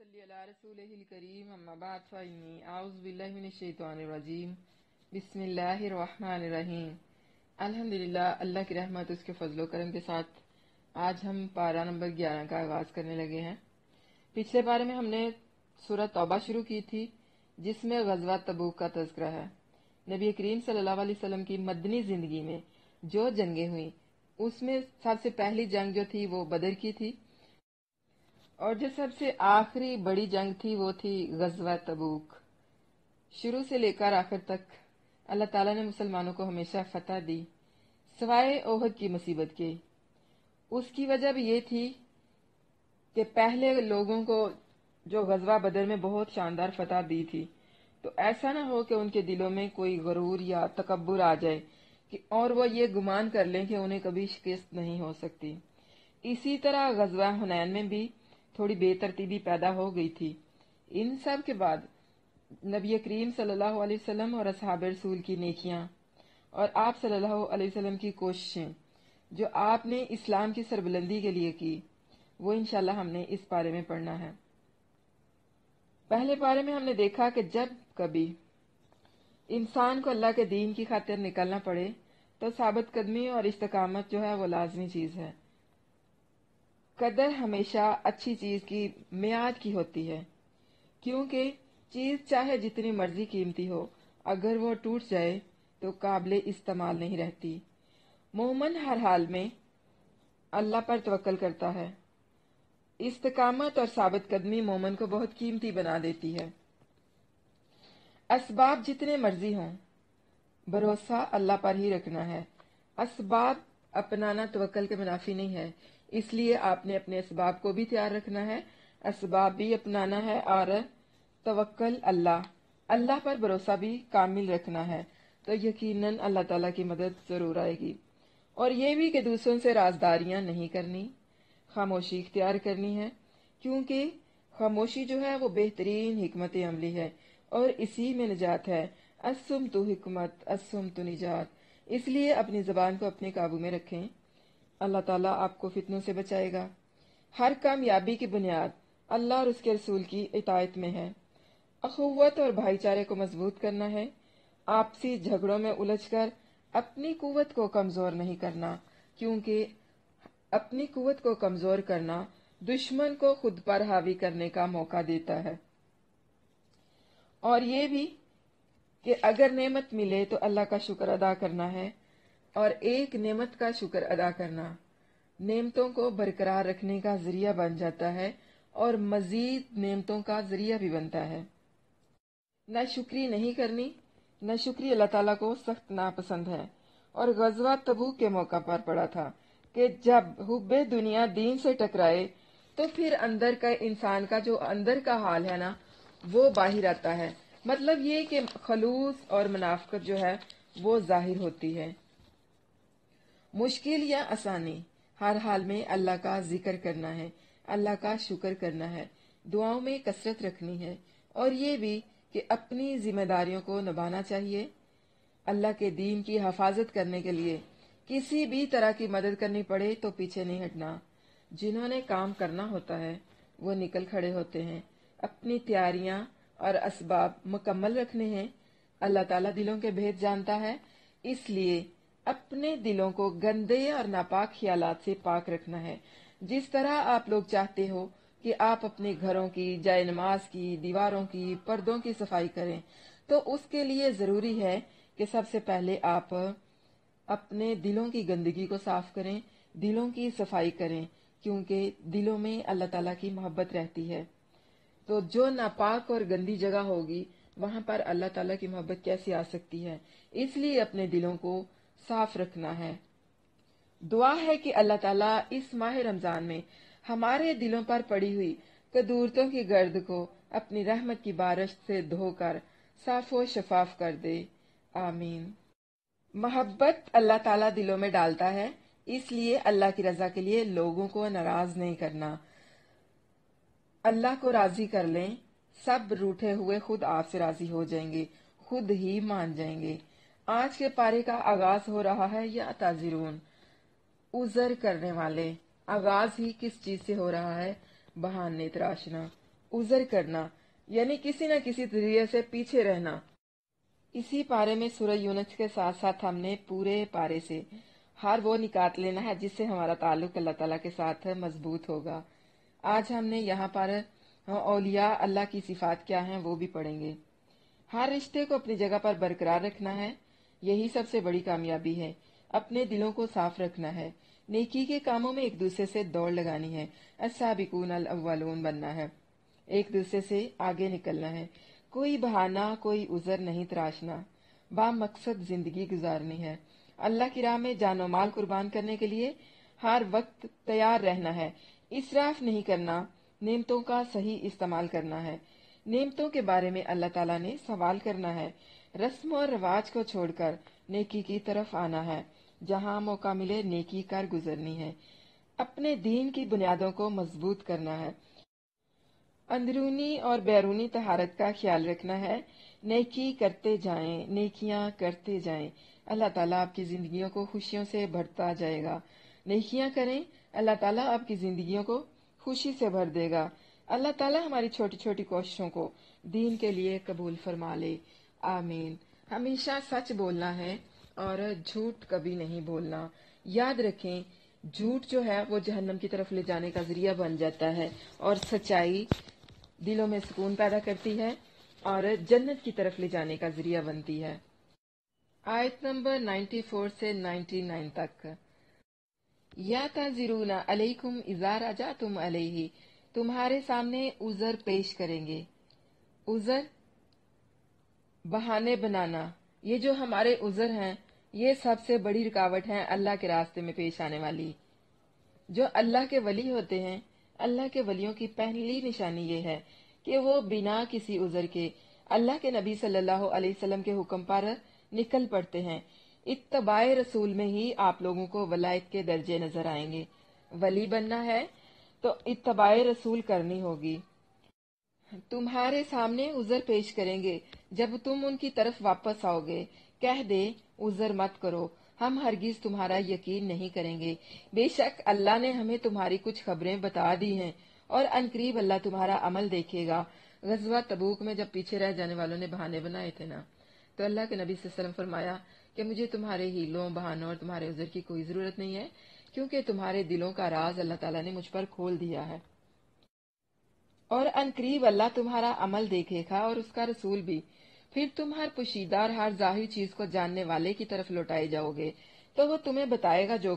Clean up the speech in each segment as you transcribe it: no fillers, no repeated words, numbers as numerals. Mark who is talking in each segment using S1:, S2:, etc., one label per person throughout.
S1: صلی علی رسولہ الکریم اما بعد فإنی اعوذ باللہ من الشیطان الرجیم بسم اللہ الرحمن الرحیم۔ الحمدللہ، اللہ کی رحمت اس کے فضل و کرم کے ساتھ آج ہم پارہ نمبر 11 کا آغاز کرنے لگے ہیں۔ پچھلے پارے میں ہم نے سورہ توبہ شروع کی تھی جس میں غزوہ تبوک کا تذکرہ ہے۔ نبی کریم صلی اللہ علیہ وسلم کی مدنی زندگی میں جو جنگیں ہوئیں اس میں سب سے پہلی جنگ جو تھی وہ بدر کی تھی، اور جو سب سے آخری بڑی جنگ تھی وہ تھی غزوہ تبوک۔ شروع سے لے کر آخر تک اللہ تعالیٰ نے مسلمانوں کو ہمیشہ فتح دی سوائے احد کی مصیبت کے۔ اس کی وجہ بھی یہ تھی کہ پہلے لوگوں کو جو غزوہ بدر میں بہت شاندار فتح دی تھی، تو ایسا نہ ہو کہ ان کے دلوں میں کوئی غرور یا تکبر آ جائے اور وہ یہ گمان کر لیں کہ انہیں کبھی شکست نہیں ہو سکتی۔ اسی طرح غزوہ حنین میں بھی تھوڑی بے ترتیبی پیدا ہو گئی تھی۔ ان سب کے بعد نبی کریم صلی اللہ علیہ وسلم اور اصحاب رسول کی نیکیاں اور آپ صلی اللہ علیہ وسلم کی کوششیں جو آپ نے اسلام کی سربلندی کے لیے کی، وہ انشاءاللہ ہم نے اس پارے میں پڑھنا ہے۔ پہلے پارے میں ہم نے دیکھا کہ جب کبھی انسان کو اللہ کے دین کی خاطر نکلنا پڑے تو ثابت قدمی اور استقامت جو ہے وہ لازمی چیز ہے۔ قدر ہمیشہ اچھی چیز کی میعاد کی ہوتی ہے، کیونکہ چیز چاہے جتنی مرضی قیمتی ہو، اگر وہ ٹوٹ جائے تو قابل استعمال نہیں رہتی۔ مومن ہر حال میں اللہ پر توکل کرتا ہے۔ استقامت اور ثابت قدمی مومن کو بہت قیمتی بنا دیتی ہے۔ اسباب جتنے مرضی ہوں، بھروسہ اللہ پر ہی رکھنا ہے۔ اسباب اپنانا توکل کے منافی نہیں ہے، اس لیے آپ نے اپنے اسباب کو بھی تیار رکھنا ہے، اسباب بھی اپنانا ہے، اور توکل اللہ پر بھروسہ بھی کامل رکھنا ہے، تو یقیناً اللہ تعالیٰ کی مدد ضرور آئے گی۔ اور یہ بھی کہ دوسروں سے رازداریاں نہیں کرنی، خاموشی اختیار کرنی ہے، کیونکہ خاموشی جو ہے وہ بہترین حکمت عملی ہے اور اسی میں نجات ہے۔ الصمت حکمت، الصمت نجات۔ اس لیے اپنی زبان کو اپنے قابو میں رکھیں، اللہ تعالیٰ آپ کو فتنوں سے بچائے گا۔ ہر کامیابی کی بنیاد اللہ اور اس کے رسول کی اطاعت میں ہے۔ اخوت اور بھائی چارے کو مضبوط کرنا ہے، آپسی جھگڑوں میں الجھ کر اپنی قوت کو کمزور نہیں کرنا، کیونکہ اپنی قوت کو کمزور کرنا دشمن کو خود پر حاوی کرنے کا موقع دیتا ہے۔ اور یہ بھی کہ اگر نعمت ملے تو اللہ کا شکر ادا کرنا ہے، اور ایک نعمت کا شکر ادا کرنا نعمتوں کو برقرار رکھنے کا ذریعہ بن جاتا ہے اور مزید نعمتوں کا ذریعہ بھی بنتا ہے۔ ناشکری نہیں کرنی، ناشکری اللہ تعالیٰ کو سخت ناپسند ہے، اور غزوہ تبوک کے موقع پر پڑا تھا کہ جب حب دنیا دین سے ٹکرائے تو پھر اندر کا انسان کا جو اندر کا حال ہے نا وہ باہر آتا ہے، مطلب یہ کہ خلوص اور منافقت جو ہے وہ ظاہر ہوتی ہے۔ مشکل یا آسانی ہر حال میں اللہ کا ذکر کرنا ہے، اللہ کا شکر کرنا ہے، دعاؤں میں کثرت رکھنی ہے، اور یہ بھی کہ اپنی ذمہ داریوں کو نبھانا چاہیے۔ اللہ کے دین کی حفاظت کرنے کے لیے کسی بھی طرح کی مدد کرنی پڑے تو پیچھے نہیں ہٹنا۔ جنہوں نے کام کرنا ہوتا ہے وہ نکل کھڑے ہوتے ہیں، اپنی تیاریاں اور اسباب مکمل رکھنے ہیں۔ اللہ تعالیٰ دلوں کے بھید جانتا ہے، اس لیے اپنے دلوں کو گندے اور ناپاک خیالات سے پاک رکھنا ہے۔ جس طرح آپ لوگ چاہتے ہو کہ آپ اپنے گھروں کی، جائے نماز کی، دیواروں کی، پردوں کی صفائی کریں، تو اس کے لیے ضروری ہے کہ سب سے پہلے آپ اپنے دلوں کی گندگی کو صاف کریں، دلوں کی صفائی کریں، کیونکہ دلوں میں اللہ تعالیٰ کی محبت رہتی ہے۔ تو جو ناپاک اور گندی جگہ ہوگی وہاں پر اللہ تعالیٰ کی محبت کیسے آ سکتی ہے؟ اس لیے اپنے دلوں کو صاف رکھنا ہے۔ دعا ہے کہ اللہ تعالیٰ اس ماہ رمضان میں ہمارے دلوں پر پڑی ہوئی قدورتوں کی گرد کو اپنی رحمت کی بارش سے دھو کر صاف و شفاف کر دے، آمین۔ محبت اللہ تعالیٰ دلوں میں ڈالتا ہے، اس لیے اللہ کی رضا کے لیے لوگوں کو ناراض نہیں کرنا۔ اللہ کو راضی کر لیں، سب روٹھے ہوئے خود آپ سے راضی ہو جائیں گے، خود ہی مان جائیں گے۔ آج کے پارے کا آغاز ہو رہا ہے یا تعذرون، عذر کرنے والے۔ آغاز ہی کس چیز سے ہو رہا ہے؟ بہانے تراشنا، उज़र करना यानी किसी न किसी जरिए से पीछे रहना। इसी पारे में सूरह यूनुस के साथ साथ हमने पूरे पारे से हर वो निकात लेना है जिससे हमारा ताल्लुक अल्लाह ताला के साथ मजबूत होगा। आज हमने यहाँ पर औलिया अल्लाह की सिफात क्या हैं वो भी पढ़ेंगे। हर रिश्ते को अपनी जगह पर बरकरार रखना है, यही सबसे बड़ी कामयाबी है। अपने दिलों को साफ रखना है, नेकी के कामों में एक दूसरे से दौड़ लगानी है, अस्साबिकून अल अव्वलून बनना है, एक दूसरे से आगे निकलना है। कोई बहाना कोई उज़र नहीं तराशना, बामकसद जिंदगी गुजारनी है। अल्लाह की राह में जानो माल कुर्बान करने के लिए हर वक्त तैयार रहना है। इसराफ नहीं करना, नेमतों का सही इस्तेमाल करना है। नेमतों के बारे में अल्लाह ताला ने सवाल करना है। रस्म और रिवाज को छोड़कर नेकी की तरफ आना है। जहाँ मौका मिले नेकी कर गुजरनी है। अपने दीन की बुनियादों को मजबूत करना है। अंदरूनी और बैरूनी तहारत का ख्याल रखना है। नेकी करते जाएं, नेकियां करते जाएं। अल्लाह ताला आपकी जिंदगियों को खुशियों से भरता जाएगा। नेकियां करें, अल्लाह ताला आपकी जिंदगियों को खुशी से भर देगा। अल्लाह ताला हमारी छोटी छोटी कोशिशों को दीन के लिए कबूल फरमा ले, आमीन। हमेशा सच बोलना है और झूठ कभी नहीं बोलना। याद रखें, झूठ जो है वो जहन्नम की तरफ ले जाने का जरिया बन जाता है और सच्चाई दिलों में सुकून पैदा करती है और जन्नत की तरफ ले जाने का जरिया बनती है। आयत नंबर 94 से 99 तक। या ताजिरूना अलैकुम इज़ा रजातुम अलैहि, तुम्हारे सामने उज़र पेश करेंगे। उज़र बहाने बनाना, ये जो हमारे उज़र हैं ये सबसे बड़ी रुकावट है अल्लाह के रास्ते में पेश आने वाली। जो अल्लाह के वली होते हैं, अल्लाह के वलियों की पहली निशानी ये है कि वो बिना किसी उज़र के अल्लाह के नबी सल्लल्लाहु अलैहि वसल्लम के हुक्म पर निकल पड़ते हैं। इत्तबाए रसूल में ही आप लोगों को वलायत के दर्जे नजर आएंगे। वली बनना है तो इत्तबाए रसूल करनी होगी। तुम्हारे सामने उज़र पेश करेंगे, जब तुम उनकी तरफ वापस आओगे कह दे उज़र मत करो, हम हरगिज तुम्हारा यकीन नहीं करेंगे। बेशक अल्लाह ने हमें तुम्हारी कुछ खबरें बता दी हैं और अनकरीब अल्लाह तुम्हारा अमल देखेगा। गज़वा तबूक में जब पीछे रह जाने वालों ने बहाने बनाए थे ना, तो अल्लाह के नबी सल्लल्लाहु अलैहि वसल्लम फरमाया कि मुझे तुम्हारे हीलों, बहानों और तुम्हारे उज़र की कोई जरूरत नहीं है, क्योंकि तुम्हारे दिलों का राज अल्लाह ताला ने मुझ पर खोल दिया है और अनकरीब अल्लाह तुम्हारा अमल देखेगा और उसका रसूल भी। फिर तुम हर पोशीदा और हर जाहिर चीज को जानने वाले की तरफ लौटाए जाओगे, तो वो तुम्हें बताएगा जो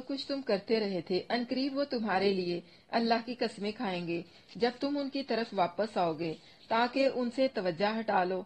S1: कुछ तुम करते रहे थे। अनकरीब वो तुम्हारे लिए अल्लाह की कसमें खाएंगे जब तुम उनकी तरफ वापस आओगे, ताकि उनसे तवज्जो हटा लो।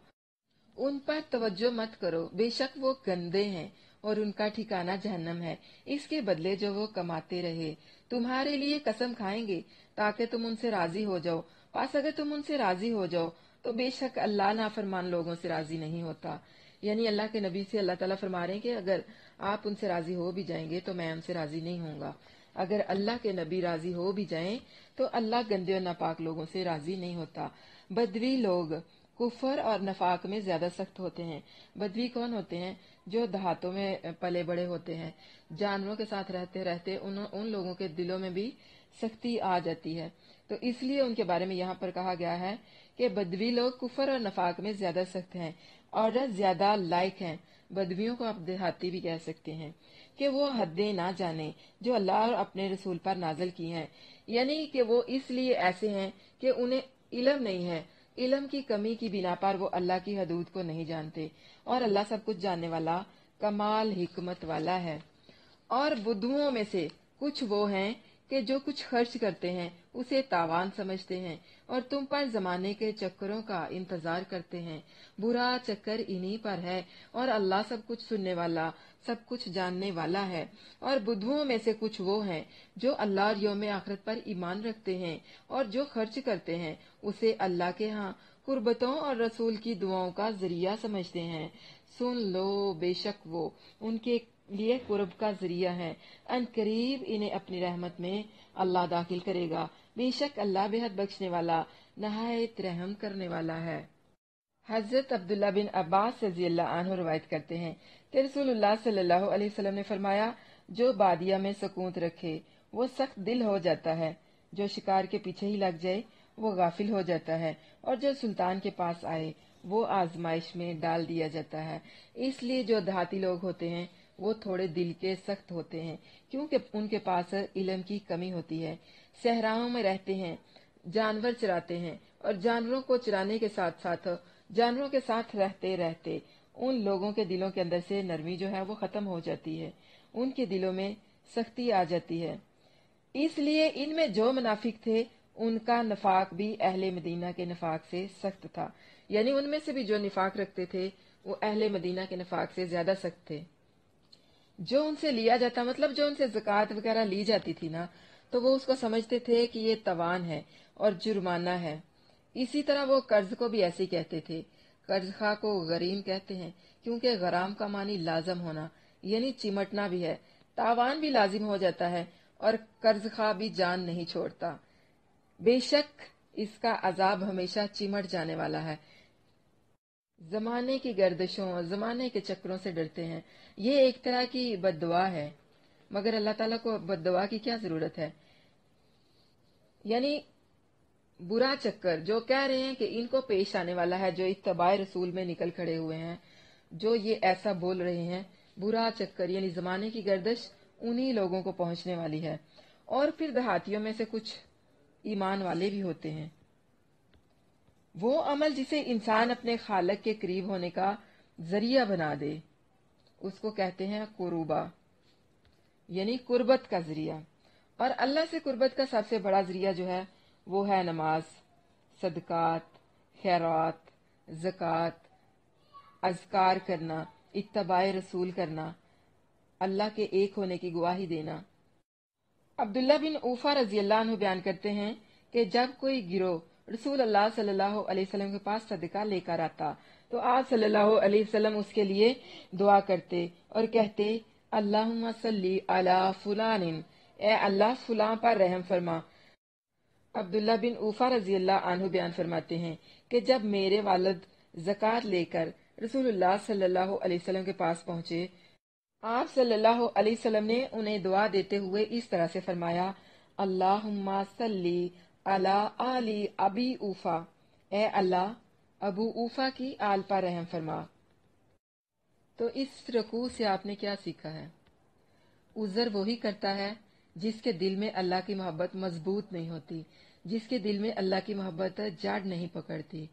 S1: उन पर तवज्जो मत करो, बेशक वो गंदे हैं और उनका ठिकाना जहन्नम है। इसके बदले जो वो कमाते रहे तुम्हारे लिए कसम खाएंगे ताकि तुम उनसे राजी हो जाओ। पास अगर तुम उनसे राजी हो जाओ तो बेशक अल्लाह नाफरमान लोगों से राजी नहीं होता। यानी अल्लाह के नबी से अल्लाह ताला फरमा रहे हैं कि अगर आप उनसे राजी हो भी जाएंगे तो मैं उनसे राजी नहीं होऊंगा। अगर अल्लाह के नबी राजी हो भी जाएं तो अल्लाह गंदे और नापाक लोगों से राजी नहीं होता। बदवी लोग कुफर और नफाक में ज्यादा सख्त होते हैं। बदवी कौन होते हैं? जो देहातों में पले बड़े होते हैं। जानवरों के साथ रहते रहते उन लोगों के दिलों में भी सख्ती आ जाती है, तो इसलिए उनके बारे में यहाँ पर कहा गया है कि बदवी लोग कुफर और नफाक में ज्यादा सख्त हैं और ज्यादा लायक हैं। बदवियों को आप देहाती भी कह सकते हैं कि वो हदें ना जाने जो अल्लाह और अपने रसूल पर नाजल की हैं, यानी कि वो इसलिए ऐसे हैं कि उन्हें इल्म नहीं है। इल्म की कमी की बिना पर वो अल्लाह की हदूद को नहीं जानते और अल्लाह सब कुछ जानने वाला कमाल हिकमत वाला है। और बुद्धुओं में से कुछ वो हैं कि जो कुछ खर्च करते हैं उसे तावान समझते हैं और तुम पर जमाने के चक्करों का इंतजार करते हैं। बुरा चक्कर इन्हीं पर है और अल्लाह सब कुछ सुनने वाला, सब कुछ जानने वाला है। और बुद्धुओं में से कुछ वो हैं जो अल्लाह और यौम आखिरत पर ईमान रखते हैं और जो खर्च करते हैं उसे अल्लाह के यहाँ कुर्बतों और रसूल की दुआओं का जरिया समझते हैं। सुन लो, बेशक वो उनके लिए कुर्ब का जरिया है। अनकरीब इन्हें अपनी रहमत में अल्लाह दाखिल करेगा। बेशक अल्लाह बेहद बख्शने वाला, नहायत रहम करने वाला है। हजरत अब्दुल्ला बिन अब्बास रज़ी अल्लाह अन्हु रवायत करते हैं कि रसूलुल्लाह सल्लल्लाहु अलैहि वसल्लम ने फरमाया, जो बादिया में सकूत रखे वो सख्त दिल हो जाता है। जो शिकार के पीछे ही लग जाए वो गाफिल हो जाता है, और जो सुल्तान के पास आए वो आजमाइश में डाल दिया जाता है। इसलिए जो देहाती लोग होते हैं वो थोड़े दिल के सख्त होते हैं, क्योंकि उनके पास इल्म की कमी होती है। सहराओं में रहते हैं, जानवर चराते हैं, और जानवरों को चराने के साथ साथ जानवरों के साथ रहते रहते उन लोगों के दिलों के अंदर से नरमी जो है वो खत्म हो जाती है, उनके दिलों में सख्ती आ जाती है। इसलिए इनमें जो मुनाफिक थे उनका नफाक भी अहले मदीना के नफाक से सख्त था, यानी उनमें से भी जो निफाक रखते थे वो अहले मदीना के नफाक से ज्यादा सख्त थे। जो उनसे लिया जाता, मतलब जो उनसे ज़कात वगैरह ली जाती थी ना, तो वो उसको समझते थे कि ये तवान है और जुर्माना है। इसी तरह वो कर्ज को भी ऐसे ही कहते थे। कर्ज खा को गरीम कहते हैं, क्योंकि गराम का मानी लाजम होना, यानी चिमटना भी है। तावान भी लाजिम हो जाता है और कर्ज खा भी जान नहीं छोड़ता। बेशक इसका अजाब हमेशा चिमट जाने वाला है। जमाने की गर्दिशों, जमाने के चक्रों से डरते हैं। ये एक तरह की बद्दुआ है, मगर अल्लाह ताला को बद्दुआ की क्या जरूरत है। यानी बुरा चक्कर जो कह रहे हैं कि इनको पेश आने वाला है, जो इत्तबाए रसूल में निकल खड़े हुए हैं, जो ये ऐसा बोल रहे हैं, बुरा चक्कर यानी जमाने की गर्दिश उन्हीं लोगों को पहुंचने वाली है। और फिर देहातियों में से कुछ ईमान वाले भी होते हैं। वो अमल जिसे इंसान अपने खालक के करीब होने का जरिया बना दे उसको कहते हैं कुरूबा, यानी कुर्बत का जरिया। और अल्लाह से कुर्बत का सबसे बड़ा जरिया जो है वो है नमाज, सदकात, खैरात, ज़कात, अज़कार करना, इत्तबाए रसूल करना, अल्लाह के एक होने की गवाही देना। अब्दुल्ला बिन ऊफा रजी अल्लाह अन्हु बयान करते हैं कि जब कोई गिरोह रसूल अल्लाह सल्लल्लाहु अलैहि वसल्लम के पास सदका लेकर आता तो आप सल्लल्लाहु अलैहि वसल्लम उसके लिए दुआ करते और कहते, अल्लाहुम्मा सल्ली अला फुलानिन, ए अल्लाह फुलां पर रहम फरमा। अब्दुल्ला बिन ऊफा रजी अल्लाह अन्हु बयान फरमाते हैं कि जब मेरे वालिद ज़कात लेकर रसूलुल्लाह सल्लल्लाहु अलैहि वसल्लम के पास पहुंचे, आप सल्लल्लाहु अलैहि वसल्लम ने उन्हें दुआ देते हुए इस तरह से फरमाया, अल्लाहुम्मा सल्ली अला आली अबी ऊफा, ए अल्लाह अबू ऊफा की आल पर रहम फरमा। तो इस रकू से आपने क्या सीखा है? उज़र वही करता है जिसके दिल में अल्लाह की मोहब्बत मजबूत नहीं होती, जिसके दिल में अल्लाह की मोहब्बत जड़ नहीं पकड़ती।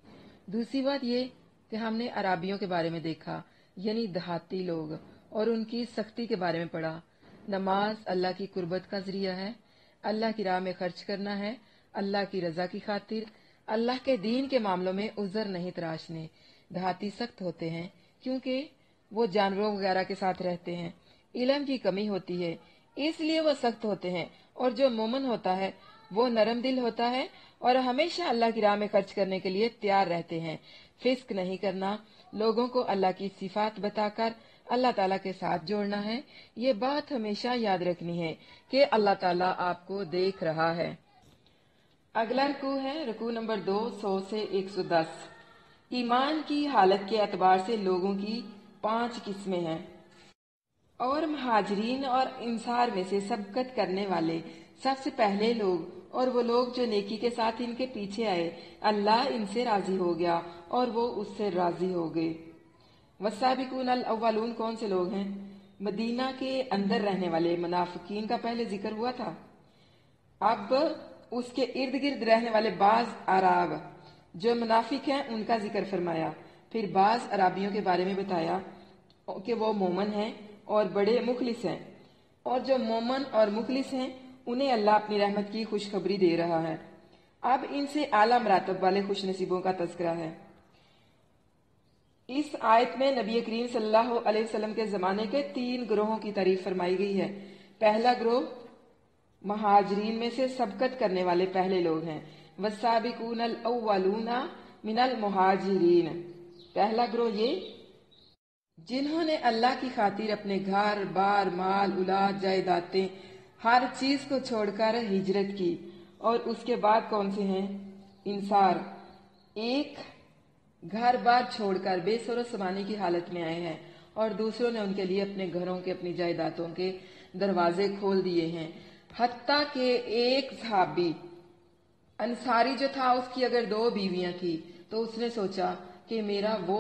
S1: दूसरी बात ये कि हमने अराबियों के बारे में देखा, यानी देहाती लोग, और उनकी सख्ती के बारे में पढ़ा। नमाज अल्लाह की कुर्बत का जरिया है, अल्लाह की राह में खर्च करना है, अल्लाह की रजा की खातिर, अल्लाह के दीन के मामलों में उज़र नहीं तराशने। देहाती सख्त होते हैं क्योंकि वो जानवरों वगैरह के साथ रहते हैं, इल्म की कमी होती है, इसलिए वो सख्त होते हैं। और जो मोमन होता है वो नरम दिल होता है और हमेशा अल्लाह की राह में खर्च करने के लिए तैयार रहते हैं। फिस्क नहीं करना, लोगों को अल्लाह की सिफात बताकर अल्लाह ताला के साथ जोड़ना है। ये बात हमेशा याद रखनी है कि अल्लाह ताला आपको देख रहा है। अगला रकू है रकू नंबर 200 से 110। ईमान की हालत के एतबार से लोगों की 5 किस्में हैं, और महाजरीन और इंसार में से सबकत करने वाले सबसे पहले लोग और वो लोग जो नेकी के साथ इनके पीछे आए, अल्लाह इनसे राजी हो गया और वो उससे राजी हो गए। वसाबिकून अल अव्वलून कौन से लोग हैं? मदीना के अंदर रहने वाले मुनाफिकीन का पहले जिक्र हुआ था। अब उसके इर्द गिर्द रहने वाले बाज अराब जो मुनाफिक हैं उनका जिक्र फरमाया। फिर बाज अराबियों के बारे में बताया कि वो मोमन हैं और बड़े मुखलिस हैं, और जो मोमन और मुखलिस हैं उन्हें अल्लाह अपनी रहमत की खुशखबरी दे रहा है। अब इनसे आला मरातब वाले खुशनसीबों का तज़किरा है। इस आयत में नबी करीम सल्लल्लाहु अलैहि वसल्लम के जमाने के 3 ग्रोहों की तारीफ फरमाई गई है। पहला ग्रोह महाजरीन में से सबकत करने वाले पहले लोग हैं। वसाबिकून अल अव्वलूना मिनल मुहाजिरीन, पहला ग्रोह ये जिन्होंने अल्लाह की खातिर अपने घर बार, माल, औलाद, जायदादें, हर चीज को छोड़कर हिजरत की। और उसके बाद कौन से हैं? इंसार, एक घर बार छोड़कर बेसरो समाने की हालत में आए हैं और दूसरों ने उनके लिए अपने घरों के, अपनी जायदादों के दरवाजे खोल दिए हैं। हत्ता के एक सहाबी अंसारी जो था उसकी अगर 2 बीवियां थी तो उसने सोचा कि मेरा वो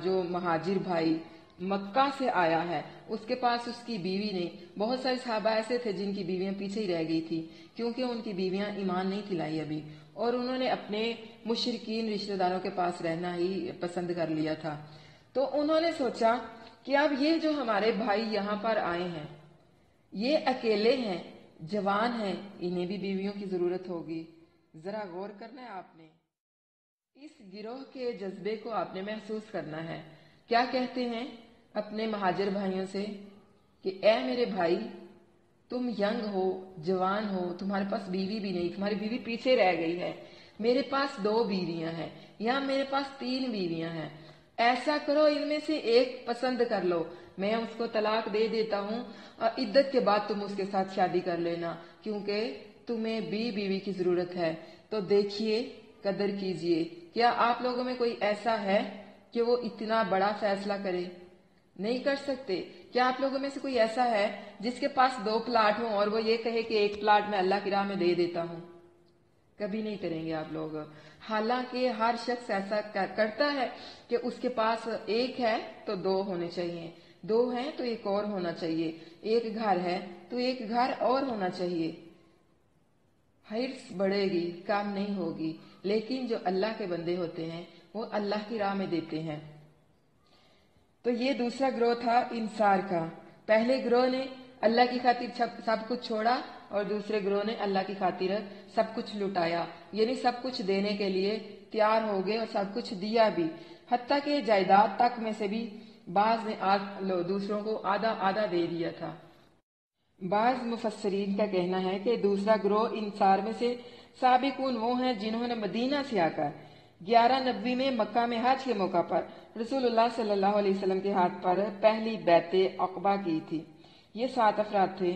S1: जो महाजिर भाई मक्का से आया है उसके पास उसकी बीवी नहीं। बहुत सारे सहाबा ऐसे थे जिनकी बीवियां पीछे ही रह गई थी क्योंकि उनकी बीवियां ईमान नहीं थी लाई अभी, और उन्होंने अपने मुशरिकीन रिश्तेदारों के पास रहना ही पसंद कर लिया था। तो उन्होंने सोचा कि अब ये जो हमारे भाई यहाँ पर आए हैं ये अकेले हैं, जवान हैं, इन्हें भी बीवियों की जरूरत होगी। जरा गौर करना है आपने, इस गिरोह के जज्बे को आपने महसूस करना है। क्या कहते हैं अपने महाजिर भाइयों से कि ए मेरे भाई, तुम यंग हो, जवान हो, तुम्हारे पास बीवी भी नहीं, तुम्हारी बीवी पीछे रह गई है, मेरे पास 2 बीवियां हैं या मेरे पास 3 बीवियां हैं, ऐसा करो इनमें से एक पसंद कर लो, मैं उसको तलाक दे देता हूँ और इद्दत के बाद तुम उसके साथ शादी कर लेना, क्योंकि तुम्हें भी बीवी की जरूरत है। तो देखिए, कदर कीजिए, क्या आप लोगों में कोई ऐसा है कि वो इतना बड़ा फैसला करे? नहीं कर सकते। क्या आप लोगों में से कोई ऐसा है जिसके पास 2 प्लाट हो और वो ये कहे कि 1 प्लाट मैं अल्लाह की राह में दे देता हूँ? कभी नहीं करेंगे आप लोग। हालांकि हर शख्स ऐसा करता है कि उसके पास 1 है तो 2 होने चाहिए, 2 है तो 1 और होना चाहिए, 1 घर है तो 1 घर और होना चाहिए। हिर्स बढ़ेगी, काम नहीं होगी। लेकिन जो अल्लाह के बंदे होते हैं वो अल्लाह की राह में देते हैं। तो ये दूसरा ग्रोह था इंसार का। पहले ग्रोह ने अल्लाह की खातिर सब कुछ छोड़ा और दूसरे ग्रोह ने अल्लाह की खातिर सब कुछ लुटाया, यानी सब कुछ देने के लिए तैयार हो गए और सब कुछ दिया भी, हत्ता के जायदाद तक में से भी बाज ने दूसरों को आधा आधा दे दिया था। बाज मुफस्सरीन का कहना है कि दूसरा ग्रोह इंसार में से साबिकून वो हैं जिन्होंने मदीना से आकर 1190 में मक्का में हज के मौका पर रसूलुल्लाह सल्लल्लाहु अलैहि वसल्लम के हाथ पर पहली बैते अक़बा की थी। ये 7 अफराद थे।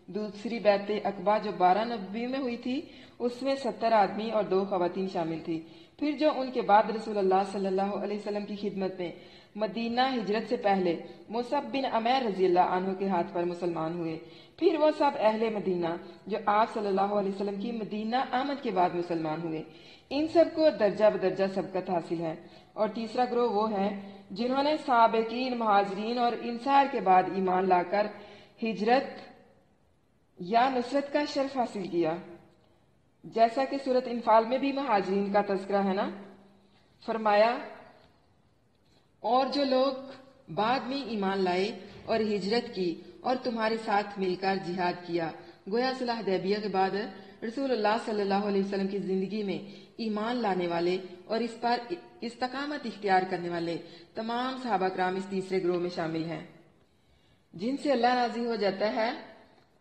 S1: दूसरी बैते अक़बा जो 1290 में हुई थी उसमें 70 आदमी और 2 खवातीन शामिल थी। फिर जो उनके बाद रसूलुल्लाह सल्लल्लाहु अलैहि वसल्लम की खिदमत में मदीना हिजरत से पहले मुसअब बिन उमैर रज़ियल्लाहु अन्हु के हाथ पर मुसलमान हुए। फिर वो सब अहले मदीना जो आप सल्लल्लाहु अलैहि वसल्लम की मदीना आमद के बाद मुसलमान हुए, इन सबको दर्जा बदर्जा सबकत हासिल है। और तीसरा ग्रोह वो है जिन्होंने साबिकीन, महाजरीन और इंसार के बाद ईमान लाकर हिजरत या नुसरत का शर्फ हासिल किया। जैसा कि सूरत इनफाल में भी महाजरीन का तज़किरा है ना, फरमाया और जो लोग बाद में ईमान लाए और हिजरत की और तुम्हारे साथ मिलकर जिहाद किया। गोया सुलह हुदैबिया के बाद रसूलुल्लाह सल्लल्लाहु अलैहि वसल्लम की जिंदगी में ईमान लाने वाले और इस पर इस्तकामत इख्तियार करने वाले तमाम सहाबा कराम इस तीसरे ग्रोह में शामिल हैं। जिनसे अल्लाह राजी हो जाता है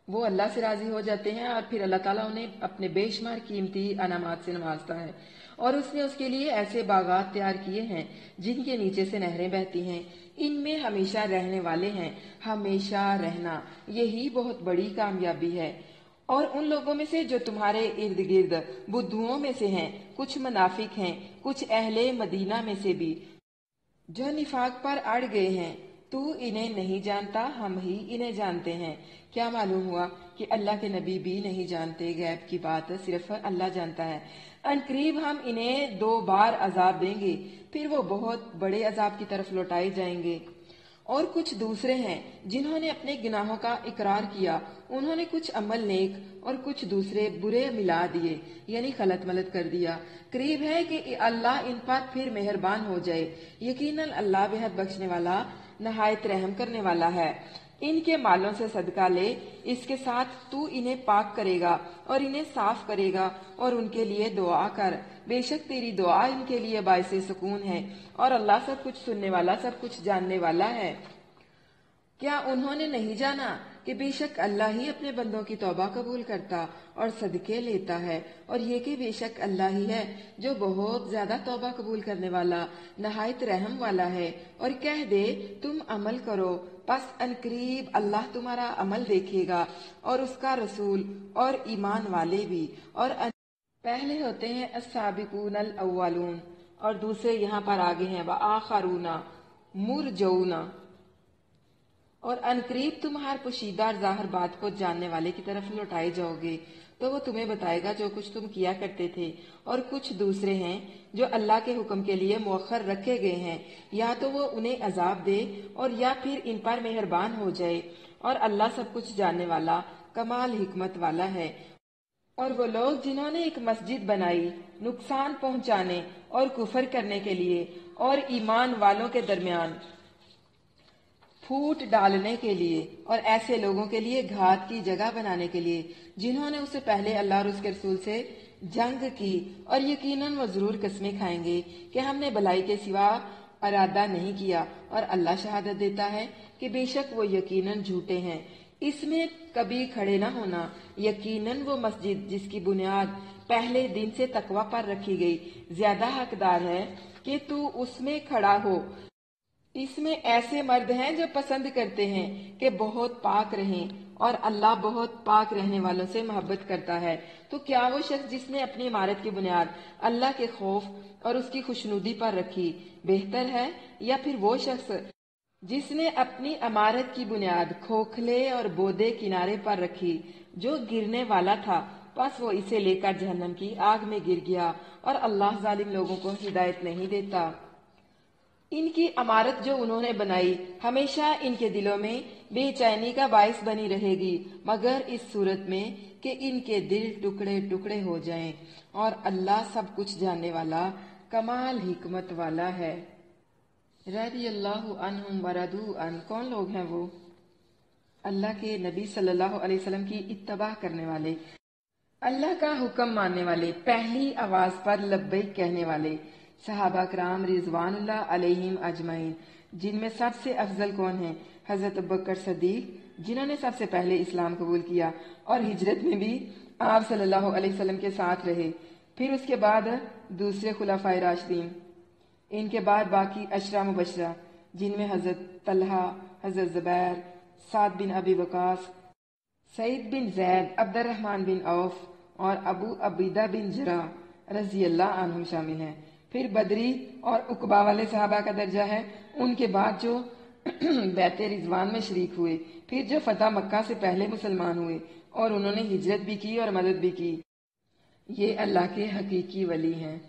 S1: वो अल्लाह से राजी हो जाते हैं और फिर अल्लाह ताला उन्हें अपने बेशुमार कीमती अनामात से नवाजता है और उसने उसके लिए ऐसे बागात तैयार किए हैं जिनके नीचे से नहरें बहती हैं। इनमें हमेशा रहने वाले हैं। हमेशा रहना यही बहुत बड़ी कामयाबी है। और उन लोगों में से जो तुम्हारे इर्द गिर्द बुद्धुओं में से हैं, कुछ मुनाफिक हैं, कुछ अहले मदीना में से भी जो निफाक पर अड़ गए हैं। तू इन्हें नहीं जानता, हम ही इन्हें जानते हैं। क्या मालूम हुआ कि अल्लाह के नबी भी नहीं जानते, गैब की बात सिर्फ अल्लाह जानता है। अनकरीब हम इन्हें 2 बार अजाब देंगे, फिर वो बहुत बड़े अजाब की तरफ लौटाए जाएंगे। और कुछ दूसरे हैं जिन्होंने अपने गुनाहों का इकरार किया, उन्होंने कुछ अमल नेक और कुछ दूसरे बुरे मिला दिए, यानी खलत मलत कर दिया। करीब है कि अल्लाह इन पर फिर मेहरबान हो जाए। यकीनन अल्लाह बेहद बख्शने वाला, नहायत रहम करने वाला है। इनके मालों से सदका ले, इसके साथ तू इन्हें पाक करेगा और इन्हें साफ करेगा और उनके लिए दुआ कर। बेशक तेरी दुआ इनके लिए बाइसे सुकून है और अल्लाह सब कुछ सुनने वाला, सब कुछ जानने वाला है। क्या उन्होंने नहीं जाना कि बेशक अल्लाह ही अपने बंदों की तौबा कबूल करता और सदके लेता है, और ये कि बेशक अल्लाह ही है जो बहुत ज्यादा तौबा कबूल करने वाला, नहायत रहम वाला है। और कह दे तुम अमल करो, बस अनकरीब अल्लाह तुम्हारा अमल देखेगा और उसका रसूल और ईमान वाले भी। और पहले होते हैं अस्साबिकून अल अव्वलून और दूसरे यहाँ पर आगे हैं व आखरूना मुरजऊना। और अनकरीब तुम हर पोशीदा और जाहिर बात को जानने वाले की तरफ लौटाए जाओगे। तो वो तुम्हें बताएगा जो कुछ तुम किया करते थे। और कुछ दूसरे हैं जो अल्लाह के हुक्म के लिए मुअख्खर रखे गए हैं, या तो वो उन्हें अजाब दे और या फिर इन पर मेहरबान हो जाए। और अल्लाह सब कुछ जानने वाला, कमाल हिकमत वाला है। और वो लोग जिन्होंने एक मस्जिद बनाई नुकसान पहुंचाने और कुफर करने के लिए और ईमान वालों के दरमियान फूट डालने के लिए, और ऐसे लोगों के लिए घात की जगह बनाने के लिए जिन्होंने उससे पहले अल्लाह और उसके रसूल से जंग की, और यकीनन वो जरूर कस्में खाएंगे कि हमने भलाई के सिवा इरादा नहीं किया, और अल्लाह शहादत देता है कि बेशक वो यकीनन झूठे हैं। इसमें कभी खड़े न होना, यकीनन वो मस्जिद जिसकी बुनियाद पहले दिन से तकवा पर रखी गई ज्यादा हकदार है कि तू उसमें खड़ा हो। इसमें ऐसे मर्द हैं जो पसंद करते हैं कि बहुत पाक रहें, और अल्लाह बहुत पाक रहने वालों से मोहब्बत करता है। तो क्या वो शख्स जिसने अपनी इमारत की बुनियाद अल्लाह के खौफ और उसकी खुशनुदी पर रखी बेहतर है, या फिर वो शख्स जिसने अपनी इमारत की बुनियाद खोखले और बोदे किनारे पर रखी जो गिरने वाला था, बस वो इसे लेकर जहन्नम की आग में गिर गया, और अल्लाह जालिम लोगों को हिदायत नहीं देता। इनकी इमारत जो उन्होंने बनाई हमेशा इनके दिलों में बेचैनी का बायस बनी रहेगी, मगर इस सूरत में कि इनके दिल टुकड़े टुकड़े हो जाएं। और अल्लाह सब कुछ जानने वाला, कमाल हिकमत वाला है। रदियल्लाहु अन्हुम वरदू अन, कौन लोग हैं वो? अल्लाह के नबी सल्लल्लाहु अलैहि वसल्लम की इत्तबा करने वाले, अल्लाह का हुक्म मानने वाले, पहली आवाज पर लब्बैक कहने वाले सहाबा कराम रिजवानुल्लाह अलैहिम अजमाइन, जिनमें सबसे अफजल कौन है? हजरत अबू बकर सदीक, जिन्होंने सबसे पहले इस्लाम कबूल किया और हिजरत में भी आप सल्लल्लाहु अलैहि वसल्लम के साथ रहे। फिर उसके बाद दूसरे खुलाफाए राशिदीन, इनके बाद बाकी अशरा मुबशरा, जिनमें हजरत तलहा, हजरत जुबैर, साद बिन अबी वकास, सईद बिन जैद, अब्दुर्रहमान बिन औफ और अबू अबीदा बिन जरा रजी अल्लाह अन्हुम शामिल हैं। फिर बदरी और उकबा वाले सहाबा का दर्जा है। उनके बाद जो बैते रिजवान में शरीक हुए, फिर जो फतह मक्का से पहले मुसलमान हुए और उन्होंने हिजरत भी की और मदद भी की, ये अल्लाह के हकीकी वली हैं।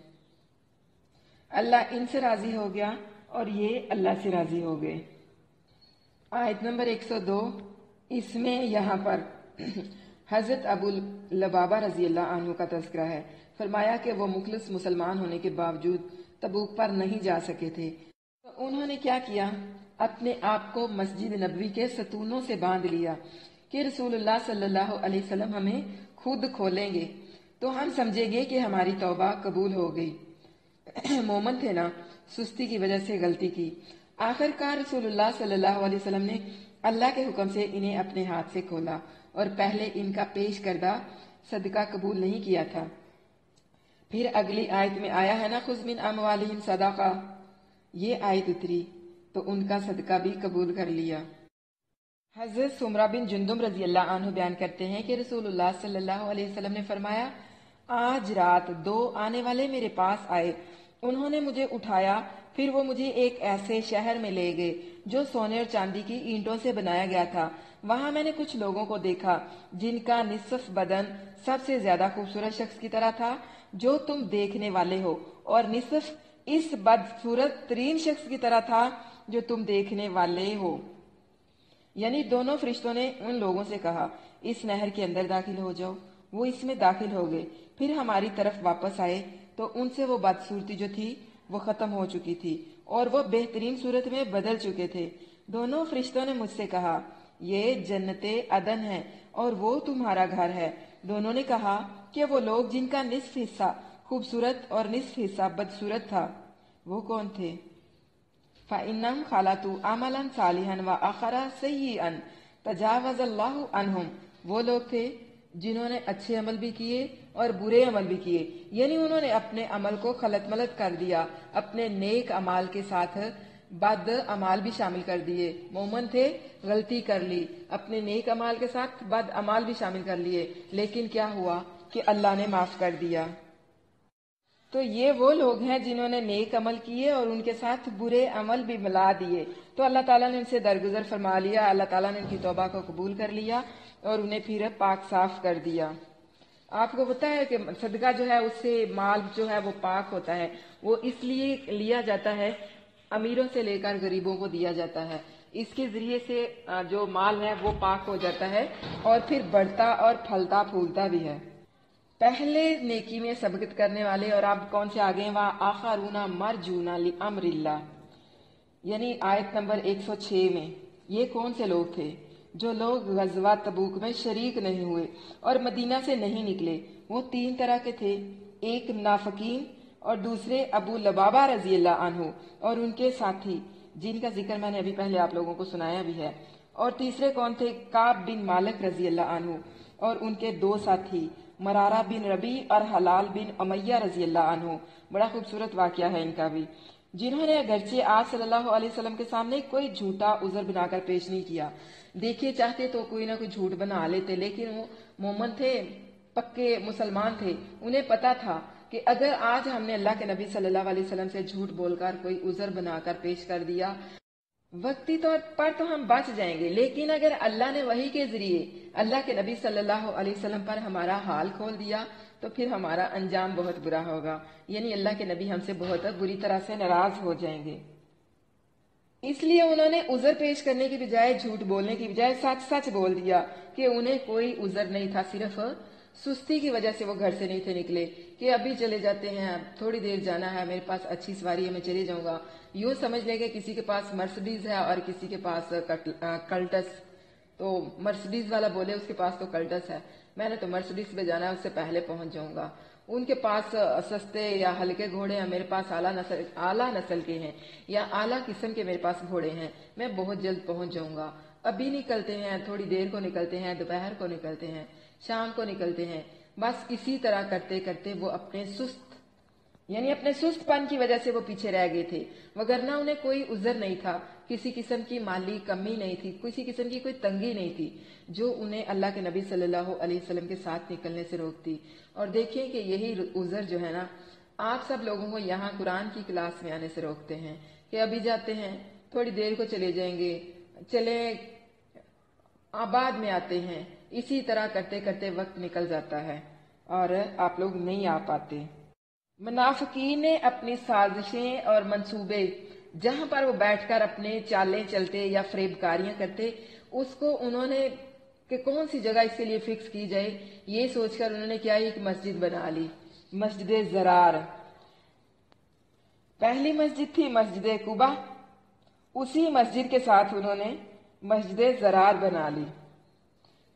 S1: अल्लाह इनसे राजी हो गया और ये अल्लाह से राजी हो गए। आयत नंबर 102, इसमें यहाँ पर हजरत अबू लबाबा रजी अल्लाह अन्हु का तज़किरा है। फरमाया कि वो मुखलिस मुसलमान होने के बावजूद तबूक पर नहीं जा सके थे, तो उन्होंने क्या किया? अपने आप को मस्जिद नबवी के सतूनों से बांध लिया कि रसूलुल्लाह सल्लल्लाहु अलैहि वसल्लम हमें खुद खोलेंगे तो हम समझेंगे कि हमारी तौबा कबूल हो गई। मोमन थे ना, सुस्ती की वजह से गलती की। आखिरकार रसूलुल्लाह सल्लल्लाहु अलैहि वसल्लम ने अल्लाह के हुक्म से इन्हें अपने हाथ से खोला और पहले इनका पेश करदा सदका कबूल नहीं किया था। फिर अगली आयत में आया है ना, खुज़ मिन अमवालिहिम सदका, ये आयत उतरी तो उनका सदका भी कबूल कर लिया। हजरत सुमरा बिन जुंदुम रजी अल्लाह अन्हु बयान करते हैं कि रसूलुल्लाह सल्लल्लाहु अलैहि वसल्लम ने फरमाया, आज रात 2 आने वाले मेरे पास आए, उन्होंने मुझे उठाया, फिर वो मुझे एक ऐसे शहर में ले गए जो सोने और चांदी की ईंटों से बनाया गया था। वहां मैंने कुछ लोगों को देखा जिनका निसफ बदन सबसे ज्यादा खूबसूरत शख्स की तरह था जो तुम देखने वाले हो, और निसफ इस बदसूरत तरीन शख्स की तरह था जो तुम देखने वाले हो। यानी दोनों फरिश्तों ने उन लोगों से कहा, इस नहर के अंदर दाखिल हो जाओ। वो इसमें दाखिल हो गए। फिर हमारी तरफ वापस आए तो उनसे वो बदसूरती जो थी वो खत्म हो चुकी थी और वो बेहतरीन सूरत में बदल चुके थे। दोनों फरिश्तों ने मुझसे कहा, ये जन्नते अदन है और वो तुम्हारा घर है। दोनों ने कहा कि वो लोग जिनका निस्फ हिस्सा खूबसूरत और निस्फ हिस्सा बदसूरत था, वो कौन थे? फ़इन्नहुम खलतू अमलन सालिहन व आखरा सय्यिअन तजावज़ल्लाहु अन्हुम, वो लोग थे जिन्होंने अच्छे अमल भी किए और बुरे अमल भी किए। यानी उन्होंने अपने अमल को खलत मलत कर दिया, अपने नेक अमाल के साथ बद अमाल भी शामिल कर दिए। मोमन थे, गलती कर ली, अपने नेक अमाल के साथ बद अमाल भी शामिल कर लिए, लेकिन क्या हुआ कि अल्लाह ने माफ कर दिया। तो ये वो लोग हैं जिन्होंने नेक अमल किए और उनके साथ बुरे अमल भी मिला दिए, तो अल्लाह ताला ने उनसे दरगुजर फरमा लिया। अल्लाह ताला ने उनकी तौबा को कबूल कर लिया और उन्हें फिर पाक साफ कर दिया। آپ کو پتا ہے کہ صدقہ جو ہے اس سے مال جو ہے وہ پاک ہوتا ہے، وہ اس لیے لیا جاتا ہے، امیروں سے لے کر غریبوں کو دیا جاتا ہے، اس کے ذریعے سے جو مال ہے وہ پاک ہو جاتا ہے اور پھر بڑھتا اور پھلتا پھولتا بھی ہے۔ پہلے نیکی میں سبقت کرنے والے، اور آپ کون سے آگے ہیں، وہاں آخرون مرجون لامر اللہ، یعنی آیت نمبر 106 میں یہ کون سے لوگ تھے؟ جو لوگ غزوہ تبوک میں شریک نہیں ہوئے اور مدینہ سے نہیں نکلے۔ وہ 3 طرح کے تھے، ایک منافقین، اور دوسرے ابو لبابہ رضی اللہ عنہ اور ان کے ساتھی جن کا ذکر میں نے ابھی پہلے آپ لوگوں کو سنایا بھی ہے، اور تیسرے کون تھے؟ کعب بن مالک رضی اللہ عنہ اور ان کے 2 ساتھی مرارہ بن ربیع اور حلال بن امیہ رضی اللہ عنہ۔ بڑا خوبصورت واقعہ ہے ان کا بھی، جنہوں نے اگرچہ آپ صلی اللہ علیہ وسلم کے سامنے کوئی جھوٹا عذر بنا کر پیش نہیں کیا، دیکھے چاہتے تو کوئی نہ کوئی جھوٹ بنا لیتے، لیکن وہ مومن تھے، پکے مسلمان تھے، انہیں پتا تھا کہ اگر آج ہم نے اللہ کے نبی صلی اللہ علیہ وسلم سے جھوٹ بول کر کوئی عذر بنا کر پیش کر دیا، وقتی طور پر تو ہم بچ جائیں گے، لیکن اگر اللہ نے وحی کے ذریعے اللہ کے نبی صلی اللہ علیہ وسلم پر ہمارا حال کھول دیا تو پھر ہمارا انجام بہت برا ہوگا، یعنی اللہ کے نبی ہم سے بہت بری طرح سے ناراض ہو جائیں گے۔ اس لیے انہوں نے عذر پیش کرنے کی بجائے، جھوٹ بولنے کی بجائے سچ سچ بول دیا کہ انہیں کوئی عذر نہیں تھا، صرف سستی کی وجہ سے وہ گھر سے نہیں تھے نکلے کہ ابھی چلے جاتے ہیں، تھوڑی دیر جانا ہے، میرے پاس اچھی سواری ہے، میں چلے جاؤں گا۔ یوں سمجھ لیں کہ کسی کے پاس مرسڈیز ہے اور کسی کے پاس کلٹس، تو مرسڈیز والا بولے اس کے پاس تو کلٹس ہے، میں نے تو مرسڈیز پہ جانا ہے، اس سے پہلے پہنچ جاؤں گا۔ ان کے پاس سستے یا ہلکے گھوڑے ہیں، میرے پاس اعلیٰ نسل کے ہیں یا اعلیٰ قسم کے میرے پاس گھوڑے ہیں، میں بہت جلد پہنچ جاؤں گا۔ ابھی نکلتے ہیں، تھوڑی دیر کو نکلتے ہیں، دوپہر کو نکلتے ہیں، شام کو نکلتے ہیں، بس اسی طرح کرتے کرتے وہ اپنے سست پن کی وجہ سے وہ پیچھے رہ گئے تھے، وگرنہ انہیں کوئی عذر نہیں تھا، کسی قسم کی مالی کمی نہیں تھی، کسی قسم کی کوئی تنگی نہیں تھی جو انہیں اللہ کے نبی صلی اللہ علیہ وسلم کے ساتھ نکلنے سے روکتی۔ اور دیکھیں کہ یہی عذر جو ہے نا، آپ سب لوگوں کو یہاں قرآن کی کلاس میں آنے سے روکتے ہیں کہ ابھی جاتے ہیں، تھوڑی دیر کو چلے جائیں گے، چلے بعد میں آتے ہیں، اسی طرح کرتے کرتے وقت نکل جاتا ہے اور آپ لوگ نہیں آ پاتے۔ منافقین نے اپنی سازشیں اور منصوبے جہاں پر وہ بیٹھ کر اپنے چالیں چلتے یا فریب کاریاں کرتے، اس کو انہوں نے کہ کون سی جگہ اس کے لیے فکس کی جائے، یہ سوچ کر انہوں نے کیا ایک مسجد بنا لی، مسجد زرار۔ پہلی مسجد تھی مسجد قباء، اسی مسجد کے ساتھ انہوں نے مسجد زرار بنا لی۔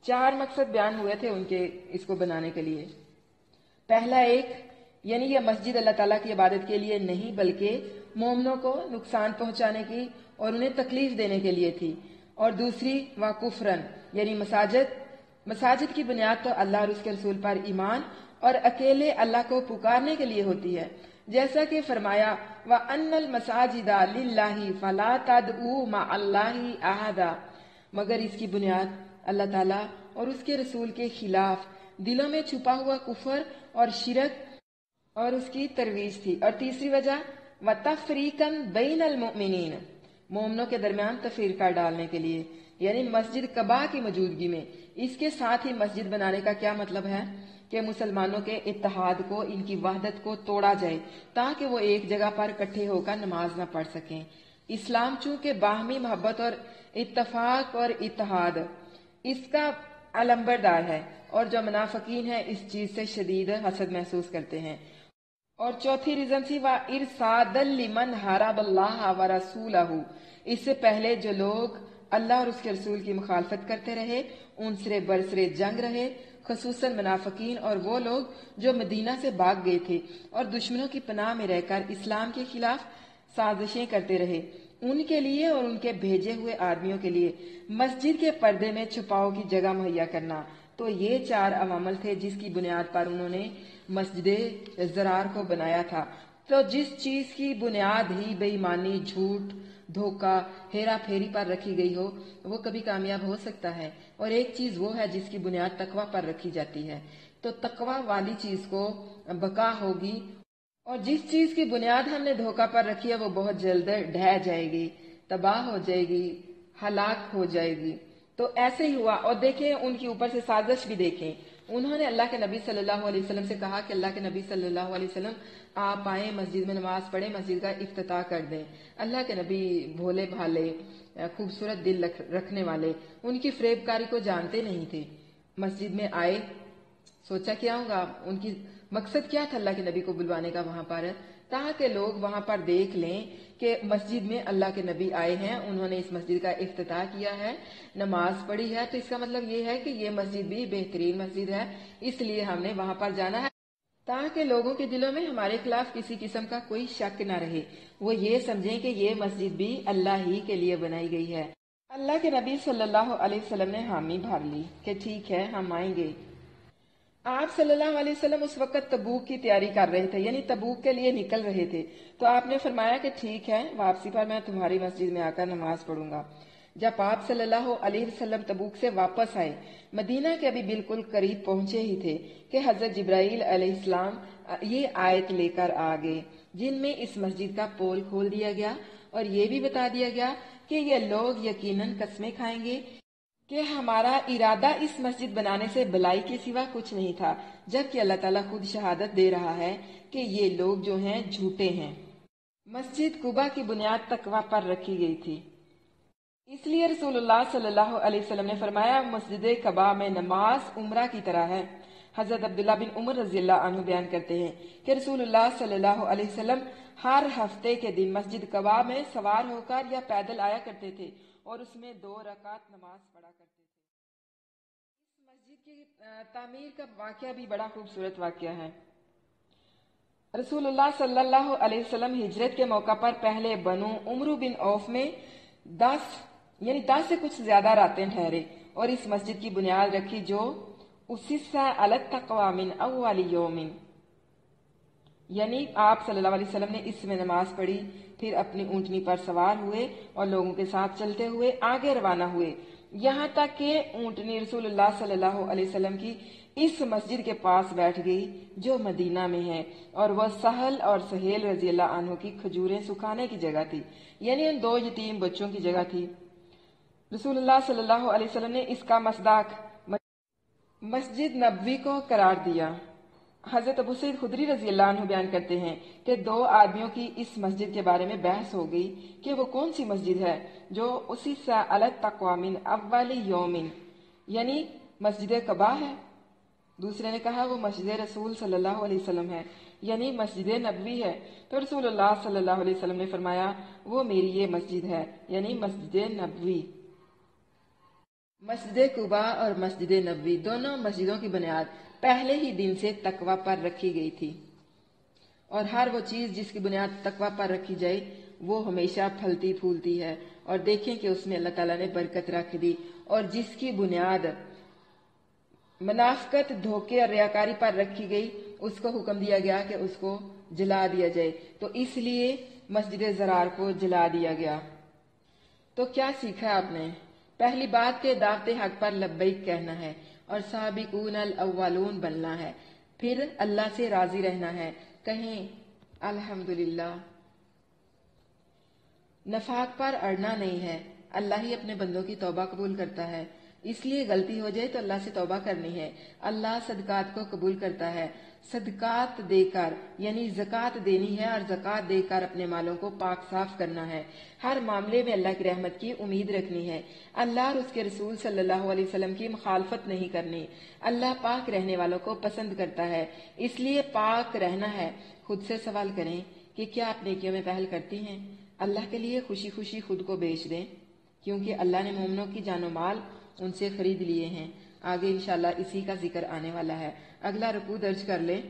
S1: 4 مقصد بیان ہوئے تھے ان کے اس کو بنانے کے لیے۔ پہلا ایک، یعنی یہ مسجد اللہ تعالیٰ کی عبادت کے لیے نہیں بلکہ مومنوں کو نقصان پہنچانے کی اور انہیں تکلیف دینے کے لیے تھی، اور دوسری وَکُفْرًا، یعنی مساجد کی بنیاد تو اللہ اور اس کے رسول پر ایمان اور اکیلے اللہ کو پکارنے کے لیے ہوتی ہے، جیسا کہ فرمایا وَأَنَّ الْمَسَاجِدَ لِلَّهِ فَلَا تَدْعُوا مَعَ اللَّهِ أَحَدًا، مگر اس کی بنیاد اللہ تعالیٰ اور اس کے رسول کے خلاف دلوں میں چھپا ہوا کفر اور شرک اور اس کی ترویج تھی۔ اور تیسری وجہ وَتَفْرِيقًا بَيْنَ الْمُؤْمِنِينَ، مومنوں کے درمیان تفریقہ ڈالنے کے لیے، یعنی مسجد قباء کی موجودگی میں۔ اس کے ساتھ ہی مسجد بنانے کا کیا مطلب ہے کہ مسلمانوں کے اتحاد کو، ان کی وحدت کو توڑا جائے تاکہ وہ ایک جگہ پر اکٹھے ہو کر نماز نہ پڑھ سکیں۔ اسلام چونکہ باہمی محبت اور اتفاق اور اتحاد اس کا علمبردار ہے، اور جو منافقین ہیں اس چیز سے شدید حسد محسوس کرتے ہیں۔ اور چوتھی ریزن تھی وَإِرْصَادًا لِمَنْ حَارَبَ اللَّهَ وَرَسُولَهُ، اس سے پہلے جو لوگ اللہ اور اس کے رسول کی مخالفت کرتے رہے، ان سے برسرے جنگ رہے، خصوصاً منافقین اور وہ لوگ جو مدینہ سے بھاگ گئے تھے اور دشمنوں کی پناہ میں رہ کر اسلام کے خلاف سازشیں کرتے رہے، ان کے لیے اور ان کے بھیجے ہوئے آدمیوں کے لیے مسجد کے پردے میں چھپاؤ کی جگہ مہیا کرنا۔ تو یہ 4 عوامل تھے جس کی بنیاد پر انہوں نے مسجد زرار کو بنایا تھا۔ تو جس چیز کی بنیاد ہی بے ایمانی، جھوٹ، دھوکہ، ہیرا پھیری پر رکھی گئی ہو وہ کبھی کامیاب ہو سکتا ہے، اور ایک چیز وہ ہے جس کی بنیاد تقوی پر رکھی جاتی ہے، تو تقوی والی چیز کو بقا ہوگی، اور جس چیز کی بنیاد ہم نے دھوکہ پر رکھی ہے وہ بہت جلد ڈھہ جائے گی، تباہ ہو جائے گی، ہلاک ہو جائے گی۔ تو ایسے ہی ہوا، اور دیکھیں ان کی اوپر سے سازش بھی دیکھیں، انہوں نے اللہ کے نبی صلی اللہ علیہ وسلم سے کہا کہ اللہ کے نبی صلی اللہ علیہ وسلم آپ آئیں، مسجد میں نماز پڑھیں، مسجد کا افتتاح کر دیں۔ اللہ کے نبی بھولے بھالے، خوبصورت دل رکھنے والے، ان کی فریب کاری کو جانتے نہیں تھے۔ مسجد میں آئے، سوچا کیا ہوگا، ان کی مقصد کیا تھا اللہ کے نبی کو بلوانے کا وہاں پر، تاکہ لوگ وہاں پر دیکھ لیں کہ مسجد میں اللہ کے نبی آئے ہیں، انہوں نے اس مسجد کا افتتاح کیا ہے، نماز پڑھی ہے، تو اس کا مطلب یہ ہے کہ یہ مسجد بھی بہترین مسجد ہے، اس لیے ہم نے وہاں پر جانا ہے، تاکہ لوگوں کے دلوں میں ہمارے خلاف کسی قسم کا کوئی شک نہ رہے، وہ یہ سمجھیں کہ یہ مسجد بھی اللہ ہی کے لیے بنائی گئی ہے۔ اللہ کے نبی صلی اللہ علیہ وسلم نے حامی بھر لی کہ ٹھیک ہے، ہم آئیں گے۔ آپ صلی اللہ علیہ وسلم اس وقت تبوک کی تیاری کر رہے تھے، یعنی تبوک کے لیے نکل رہے تھے، تو آپ نے فرمایا کہ ٹھیک ہے، واپسی پر میں تمہاری مسجد میں آ کر نماز پڑھوں گا۔ جب آپ صلی اللہ علیہ وسلم تبوک سے واپس آئے، مدینہ کے ابھی بالکل قریب پہنچے ہی تھے کہ حضرت جبرائیل علیہ السلام یہ آیت لے کر آ گئے، جن میں اس مسجد کا پول کھول دیا گیا اور یہ بھی بتا دیا گیا کہ یہ لوگ یقیناً قسمیں کھائیں گے کہ ہمارا ارادہ اس مسجد بنانے سے بلائی کے سوا کچھ نہیں تھا، جبکہ اللہ تعالیٰ خود شہادت دے رہا ہے کہ یہ لوگ جو ہیں جھوٹے ہیں۔ مسجد قباء کی بنیاد تقوی پر رکھی گئی تھی، اس لیے رسول اللہ صلی اللہ علیہ وسلم نے فرمایا مسجد قباء میں نماز عمرہ کی طرح ہے۔ حضرت عبداللہ بن عمر رضی اللہ عنہ بیان کرتے ہیں کہ رسول اللہ صلی اللہ علیہ وسلم ہر ہفتے کے دن مسجد قباء میں سوار ہو کر یا پیدل آیا کرتے تھے اور اس میں 2 رکعت نماز پڑھا کرتے تھے۔ اس مسجد کی تعمیر کا واقعہ بھی بڑا خوبصورت واقعہ ہے۔ رسول اللہ صلی اللہ علیہ وسلم ہجرت کے موقع پر پہلے بنو عمرو بن عوف میں 10 سے کچھ زیادہ راتیں ٹھہرے اور اس مسجد کی بنیاد رکھی جو اسسا علی التقوی من اول یوم، یعنی آپ صلی اللہ علیہ وسلم نے اس میں نماز پڑھی، پھر اپنی اونٹنی پر سوار ہوئے اور لوگوں کے ساتھ چلتے ہوئے آگے روانہ ہوئے، یہاں تک کہ اونٹنی رسول اللہ صلی اللہ علیہ وسلم کی اس مسجد کے پاس بیٹھ گئی جو مدینہ میں ہے، اور وہ سہل اور سہیل رضی اللہ عنہ کی کھجوریں سکھانے کی جگہ تھی، یعنی ان 2 یتیم بچوں کی جگہ تھی۔ رسول اللہ صلی اللہ علیہ وسلم نے اس کا مصداق مسجد نبوی کو قرار دیا۔ حضرت ابو سعید خدری رضی اللہ عنہ بیان کرتے ہیں کہ 2 آدمیوں کی اس مسجد کے بارے میں بحث ہو گئی کہ وہ کون سی مسجد ہے جو اسسا علی التقوی من اول یوم، یعنی مسجد قباء ہے۔ دوسرے نے کہا وہ مسجد رسول صلی اللہ علیہ وسلم ہے، یعنی مسجد نبوی ہے۔ تو رسول اللہ صلی اللہ علیہ وسلم نے فرمایا وہ میری یہ مسجد ہے، یعنی مسجد نبوی۔ مسجد قباء اور مسجد نبوی دونوں مسجدوں کی بنیاد پہلے ہی دن سے تقوی پر رکھی گئی تھی، اور ہر وہ چیز جس کی بنیاد تقوی پر رکھی جائے وہ ہمیشہ پھلتی پھولتی ہے، اور دیکھیں کہ اس میں اللہ تعالیٰ نے برکت رکھ دی، اور جس کی بنیاد منافقت، دھوکے اور ریاکاری پر رکھی گئی اس کو حکم دیا گیا کہ اس کو جلا دیا جائے، تو اس لیے مسجد زرار کو جلا دیا گیا۔ تو کیا سیکھا آپ نے؟ پہلی بات کہ دعوت حق پر لبیک کہنا ہے اور سابقون الاولون بننا ہے، پھر اللہ سے راضی رہنا ہے، کہیں الحمدللہ۔ نفاق پر اڑنا نہیں ہے، اللہ ہی اپنے بندوں کی توبہ قبول کرتا ہے، اس لیے غلطی ہو جائے تو اللہ سے توبہ کرنی ہے۔ اللہ صدقات کو قبول کرتا ہے، صدقات دے کر یعنی زکوٰۃ دینی ہے، اور زکوٰۃ دے کر اپنے مالوں کو پاک صاف کرنا ہے، ہر معاملے میں اللہ کی رحمت کی امید رکھنی ہے، اللہ اور اس کے رسول صلی اللہ علیہ وسلم کی مخالفت نہیں کرنی۔ اللہ پاک رہنے والوں کو پسند کرتا ہے، اس لیے پاک رہنا ہے۔ خود سے سوال کریں کہ کیا آپ نیکیوں میں پہل کرتی ہیں؟ اللہ کے لیے خوشی خوشی خود کو بیچ دیں، کیونکہ اللہ نے مومنوں کی جان و مال ان سے خرید لیے ہیں۔ آگے انشاءاللہ اسی کا ذکر آنے والا ہے۔ اگلا رکوع درج کر لیں،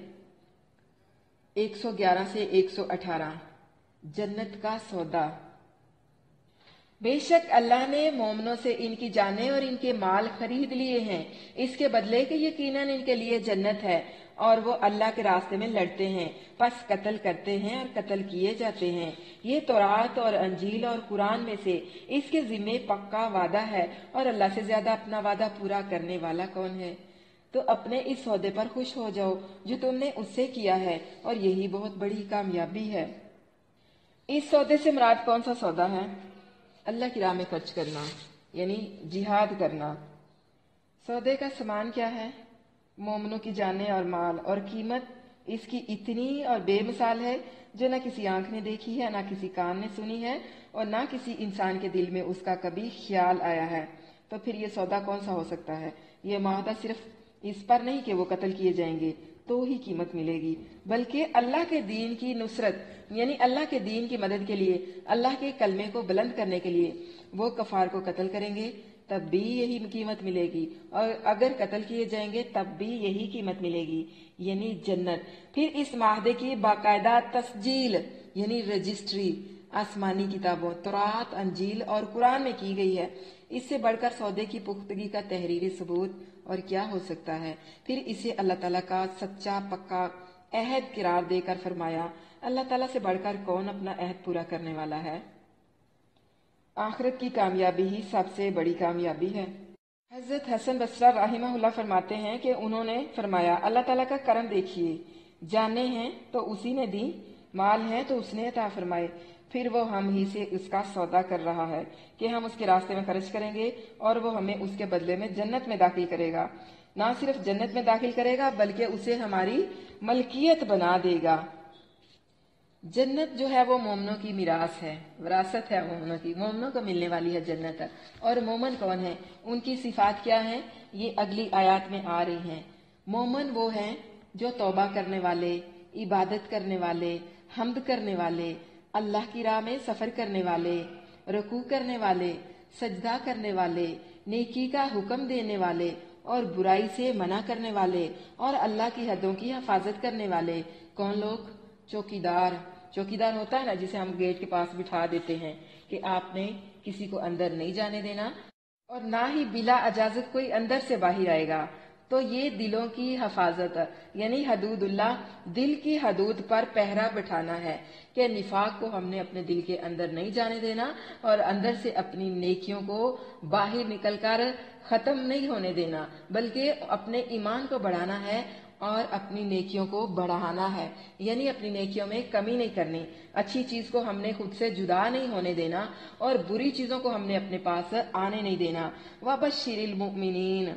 S1: 111 سے 118۔ جنت کا سودا۔ بے شک اللہ نے مومنوں سے ان کی جانیں اور ان کے مال خرید لیے ہیں، اس کے بدلے کہ یقیناً ان کے لیے جنت ہے، اور وہ اللہ کے راستے میں لڑتے ہیں، پس قتل کرتے ہیں اور قتل کیے جاتے ہیں۔ یہ تورات اور انجیل اور قرآن میں سے اس کے ذمے پکا وعدہ ہے، اور اللہ سے زیادہ اپنا وعدہ پورا کرنے والا کون ہے؟ تو اپنے اس سودے پر خوش ہو جاؤ جو تم نے اس سے کیا ہے، اور یہی بہت بڑی کامیابی ہے۔ اس سودے سے مراد کون سا سودا ہے؟ اللہ کی راہ میں خرچ کرنا، یعنی جہاد کرنا۔ سودے کا سامان کیا ہے؟ मोमनों की जानें और माल और कीमत इसकी इतनी और बेमिसाल है जो न किसी आंख ने देखी है, न किसी कान ने सुनी है, और न किसी इंसान के दिल में उसका कभी ख्याल आया है। तो फिर ये सौदा कौन सा हो सकता है? ये माहदा सिर्फ इस पर नहीं कि वो कत्ल किए जाएंगे तो ही कीमत मिलेगी, बल्कि अल्लाह के दीन की नुसरत यानी अल्लाह के दीन की मदद के लिए, अल्लाह के कलमे को बुलंद करने के लिए वो कफार को कत्ल करेंगे तब भी यही कीमत मिलेगी, और अगर कत्ल किए जाएंगे तब भी यही कीमत मिलेगी, यानी जन्नत। फिर इस माहदे की बाकायदा तस्जील यानी रजिस्ट्री आसमानी किताबों तौरात, अंजील और कुरान में की गई है। इससे बढ़कर सौदे की पुख्तगी का तहरीरी सबूत और क्या हो सकता है? फिर इसे अल्लाह ताला का सच्चा पक्का अहद करार देकर फरमाया, अल्लाह ताला से बढ़कर कौन अपना अहद पूरा करने वाला है? आखिरत की कामयाबी ही सबसे बड़ी कामयाबी है। हजरत हसन बसरा राहिमहुल्लाह फरमाते हैं कि उन्होंने फरमाया, अल्लाह ताला का करम देखिए, जाने हैं तो उसी ने दी, माल है तो उसने अता फरमाए, फिर वो हम ही से उसका सौदा कर रहा है कि हम उसके रास्ते में खर्च करेंगे और वो हमें उसके बदले में जन्नत में दाखिल करेगा। ना सिर्फ जन्नत में दाखिल करेगा बल्कि उसे हमारी मलकियत बना देगा। जन्नत जो है वो मोमनों की मिरास है, विरासत है मोमनों की, मोमनों को मिलने वाली है जन्नत। और मोमन कौन है, उनकी सिफात क्या है, ये अगली आयत में आ रही हैं। मोमन वो हैं जो तौबा करने वाले, इबादत करने वाले, हम्द करने वाले, अल्लाह की राह में सफर करने वाले, रुकू करने वाले, सजदा करने वाले, नेकी का हुक्म देने वाले और बुराई से मना करने वाले और अल्लाह की हदों की हिफाजत करने वाले। कौन लोग? चौकीदार। चौकीदार होता है ना, जिसे हम गेट के पास बिठा देते हैं कि आपने किसी को अंदर नहीं जाने देना और ना ही बिला इजाजत कोई अंदर से बाहर आएगा। तो ये दिलों की हिफाजत यानी हदूदुल्लाह, दिल की हदूद पर पहरा बिठाना है कि निफाक को हमने अपने दिल के अंदर नहीं जाने देना और अंदर से अपनी नेकियों को बाहर निकलकर खत्म नहीं होने देना, बल्कि अपने ईमान को बढ़ाना है और अपनी नेकियों को बढ़ाना है, यानी अपनी नेकियों में कमी नहीं करनी। अच्छी चीज को हमने खुद से जुदा नहीं होने देना और बुरी चीजों को हमने अपने पास आने नहीं देना। वबश्शिरिल मुमिनीन,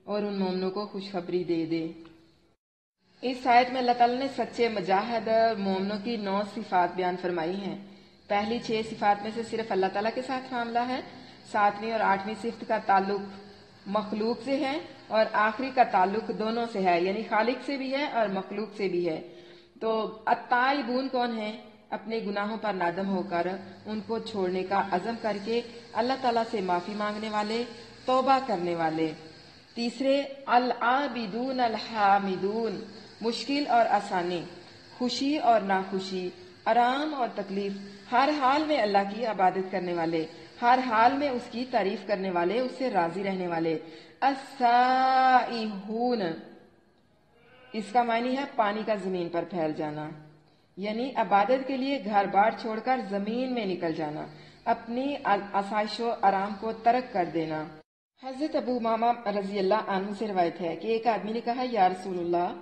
S1: और उन मोमनों को खुशखबरी दे दे। इस आयत में अल्लाह ताला ने सच्चे मुजाहिद मोमनों की 9 सिफात बयान फरमाई हैं। पहली 6 सिफात में से सिर्फ अल्लाह ताला के साथ मामला है, 7वीं और 8वीं सिफत का ताल्लुक मखलूक से है और आखिरी का ताल्लुक दोनों से है, यानी खालिक से भी है और मखलूक से भी है। तो अत्ताइबून कौन है? अपने गुनाहों पर नादम होकर उनको छोड़ने का अज़म करके अल्लाह ताला से माफी मांगने वाले, तौबा करने वाले। तीसरे अल आबिदून अल हामिदून, मुश्किल और आसानी, खुशी और नाखुशी, आराम और तकलीफ, हर हाल में अल्लाह की इबादत करने वाले, हर हाल में उसकी तारीफ करने वाले, उससे राजी रहने वाले। अस्साइहून, इसका मानी है पानी का जमीन पर फैल जाना, यानी इबादत के लिए घर बार छोड़कर जमीन में निकल जाना, अपनी आसाइशो आराम को तर्क कर देना। हजरत अबू उमामा रजी अल्लाह अन्हु से रवायत है कि एक आदमी ने कहा, या रसूलुल्लाह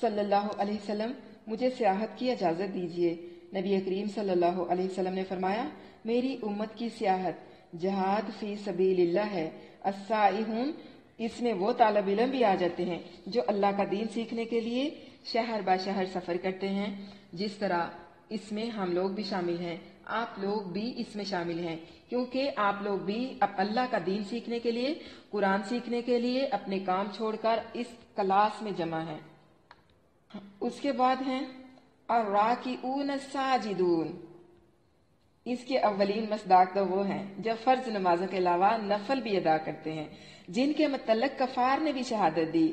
S1: सल्लल्लाहु अलैहि वसल्लम, मुझे सियाहत की इजाजत दीजिए। नबी करीम सल्लल्लाहु अलैहि वसल्लम ने फरमाया, मेरी उम्मत की सियाहत जहाद फी सबीलिल्लाह है। अस्साइहून, इसमें वो तालिब इल्म भी आ जाते हैं जो अल्लाह का दीन सीखने के लिए शहर बा शहर सफर करते हैं, जिस तरह इसमें हम लोग भी शामिल हैं, आप लोग भी इसमें शामिल हैं, क्योंकि आप लोग भी अब अल्लाह का दीन सीखने के लिए, कुरान सीखने के लिए अपने काम छोड़कर इस क्लास में जमा हैं। उसके बाद हैं अर्राकिऊन साजिदून, इसके अव्वलीन मसदाक तो वो हैं जो फर्ज नमाजों के अलावा नफल भी अदा करते हैं, जिनके मतलब कफार ने भी शहादत दी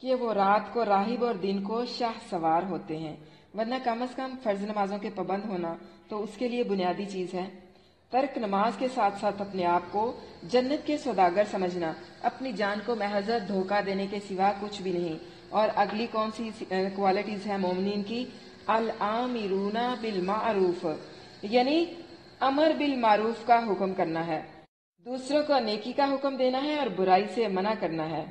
S1: कि वो रात को राहिब और दिन को शाह सवार होते हैं। वरना कम अज कम फर्ज नमाजों के पाबंद होना तो उसके लिए बुनियादी चीज है। तर्क नमाज के साथ साथ अपने आप को जन्नत के सौदागर समझना अपनी जान को महज धोखा देने के सिवा कुछ भी नहीं। और अगली कौन सी क्वालिटीज है मोमिनीन की? अल आमिरूना बिल मारूफ, यानी अमर बिल मारूफ का हुक्म करना है, दूसरों को नेकी का हुक्म देना है और बुराई से मना करना है।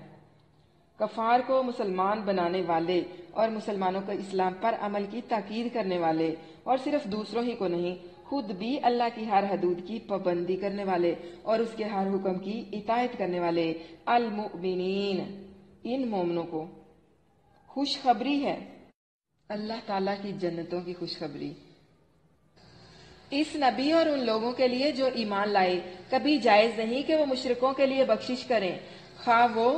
S1: कफार को मुसलमान बनाने वाले और मुसलमानों को इस्लाम पर अमल की ताकीद करने वाले, और सिर्फ दूसरों ही को नहीं, खुद भी अल्लाह की हर हदूद की पाबंदी करने वाले और उसके हर हुक्म की इतायत करने वाले। अल मुमिनीन, इन मोमनों को خوشخبری ہے، اللہ تعالیٰ کی جنتوں کی خوشخبری اس نبی اور ان لوگوں کے لیے جو ایمان لائے کبھی جائز نہیں کہ وہ مشرکوں کے لیے بخشش کریں، خواہ وہ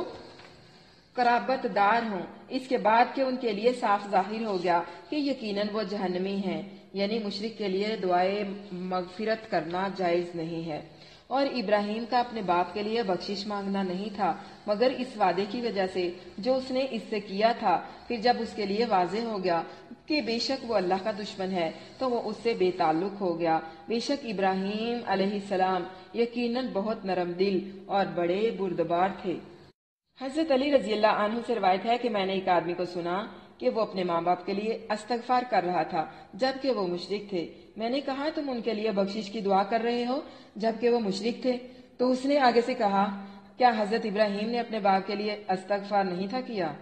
S1: قرابت دار ہوں، اس کے بعد کہ ان کے لیے صاف ظاہر ہو گیا کہ یقیناً وہ جہنمی ہیں، یعنی مشرک کے لیے دعائے مغفرت کرنا جائز نہیں ہے۔ اور ابراہیم کا اپنے باپ کے لیے بخشش مانگنا نہیں تھا مگر اس وعدے کی وجہ سے جو اس نے اس سے کیا تھا، پھر جب اس کے لیے واضح ہو گیا کہ بے شک وہ اللہ کا دشمن ہے تو وہ اس سے بے تعلق ہو گیا۔ بے شک ابراہیم علیہ السلام یقیناً بہت نرم دل اور بڑے بردبار تھے۔ حضرت علی رضی اللہ عنہ سے روایت ہے کہ میں نے ایک آدمی کو سنا کہ وہ اپنے ماں باپ کے لیے استغفار کر رہا تھا جبکہ وہ مشرک تھے۔ میں نے کہا تم ان کے لیے بخشش کی دعا کر رہے ہو جبکہ وہ مشرک تھے؟ تو اس نے آگے سے کہا کیا حضرت ابراہیم نے اپنے باپ کے لیے استغفار نہیں تھا کیا؟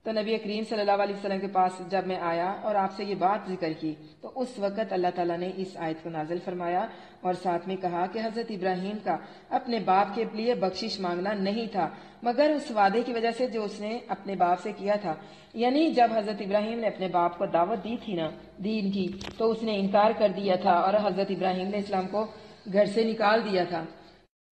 S1: تو نبی کریم صلی اللہ علیہ وسلم کے پاس جب میں آیا اور آپ سے یہ بات ذکر کی تو اس وقت اللہ تعالیٰ نے اس آیت کو نازل فرمایا اور ساتھ میں کہا کہ حضرت ابراہیم کا اپنے باپ کے لیے بخشش مانگنا نہیں تھا مگر اس وعدے کی وجہ سے جو اس نے اپنے باپ سے کیا تھا، یعنی جب حضرت ابراہیم نے اپنے باپ کو دعوت دی تھی نا دین کی تو اس نے انکار کر دیا تھا اور حضرت ابراہیم نے اسلام کو گھر سے نکال دیا تھا۔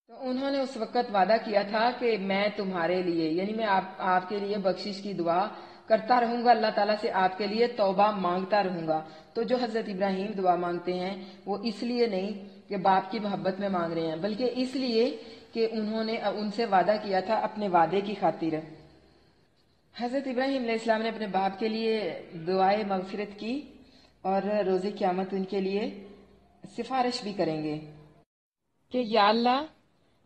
S1: تو انہوں نے اس وقت وعدہ کیا تھا کہ میں تمہارے لیے یعنی میں آپ کے لیے بخشش کی دعا کرتا رہوں گا، اللہ تعالیٰ سے آپ کے لیے توبہ مانگتا رہوں گا۔ تو جو حضرت ابراہیم دعا مانگتے ہیں وہ اس لیے نہیں کہ باپ کی محبت میں مانگ رہے ہیں بلکہ اس لیے کہ انہوں نے ان سے وعدہ کیا تھا اپنے وعدے کی خاطر۔ حضرت ابراہیم علیہ السلام نے اپنے باپ کے لیے دعائے مغفرت کی اور روز قیامت ان کے لیے سفارش بھی کریں گے کہ یا اللہ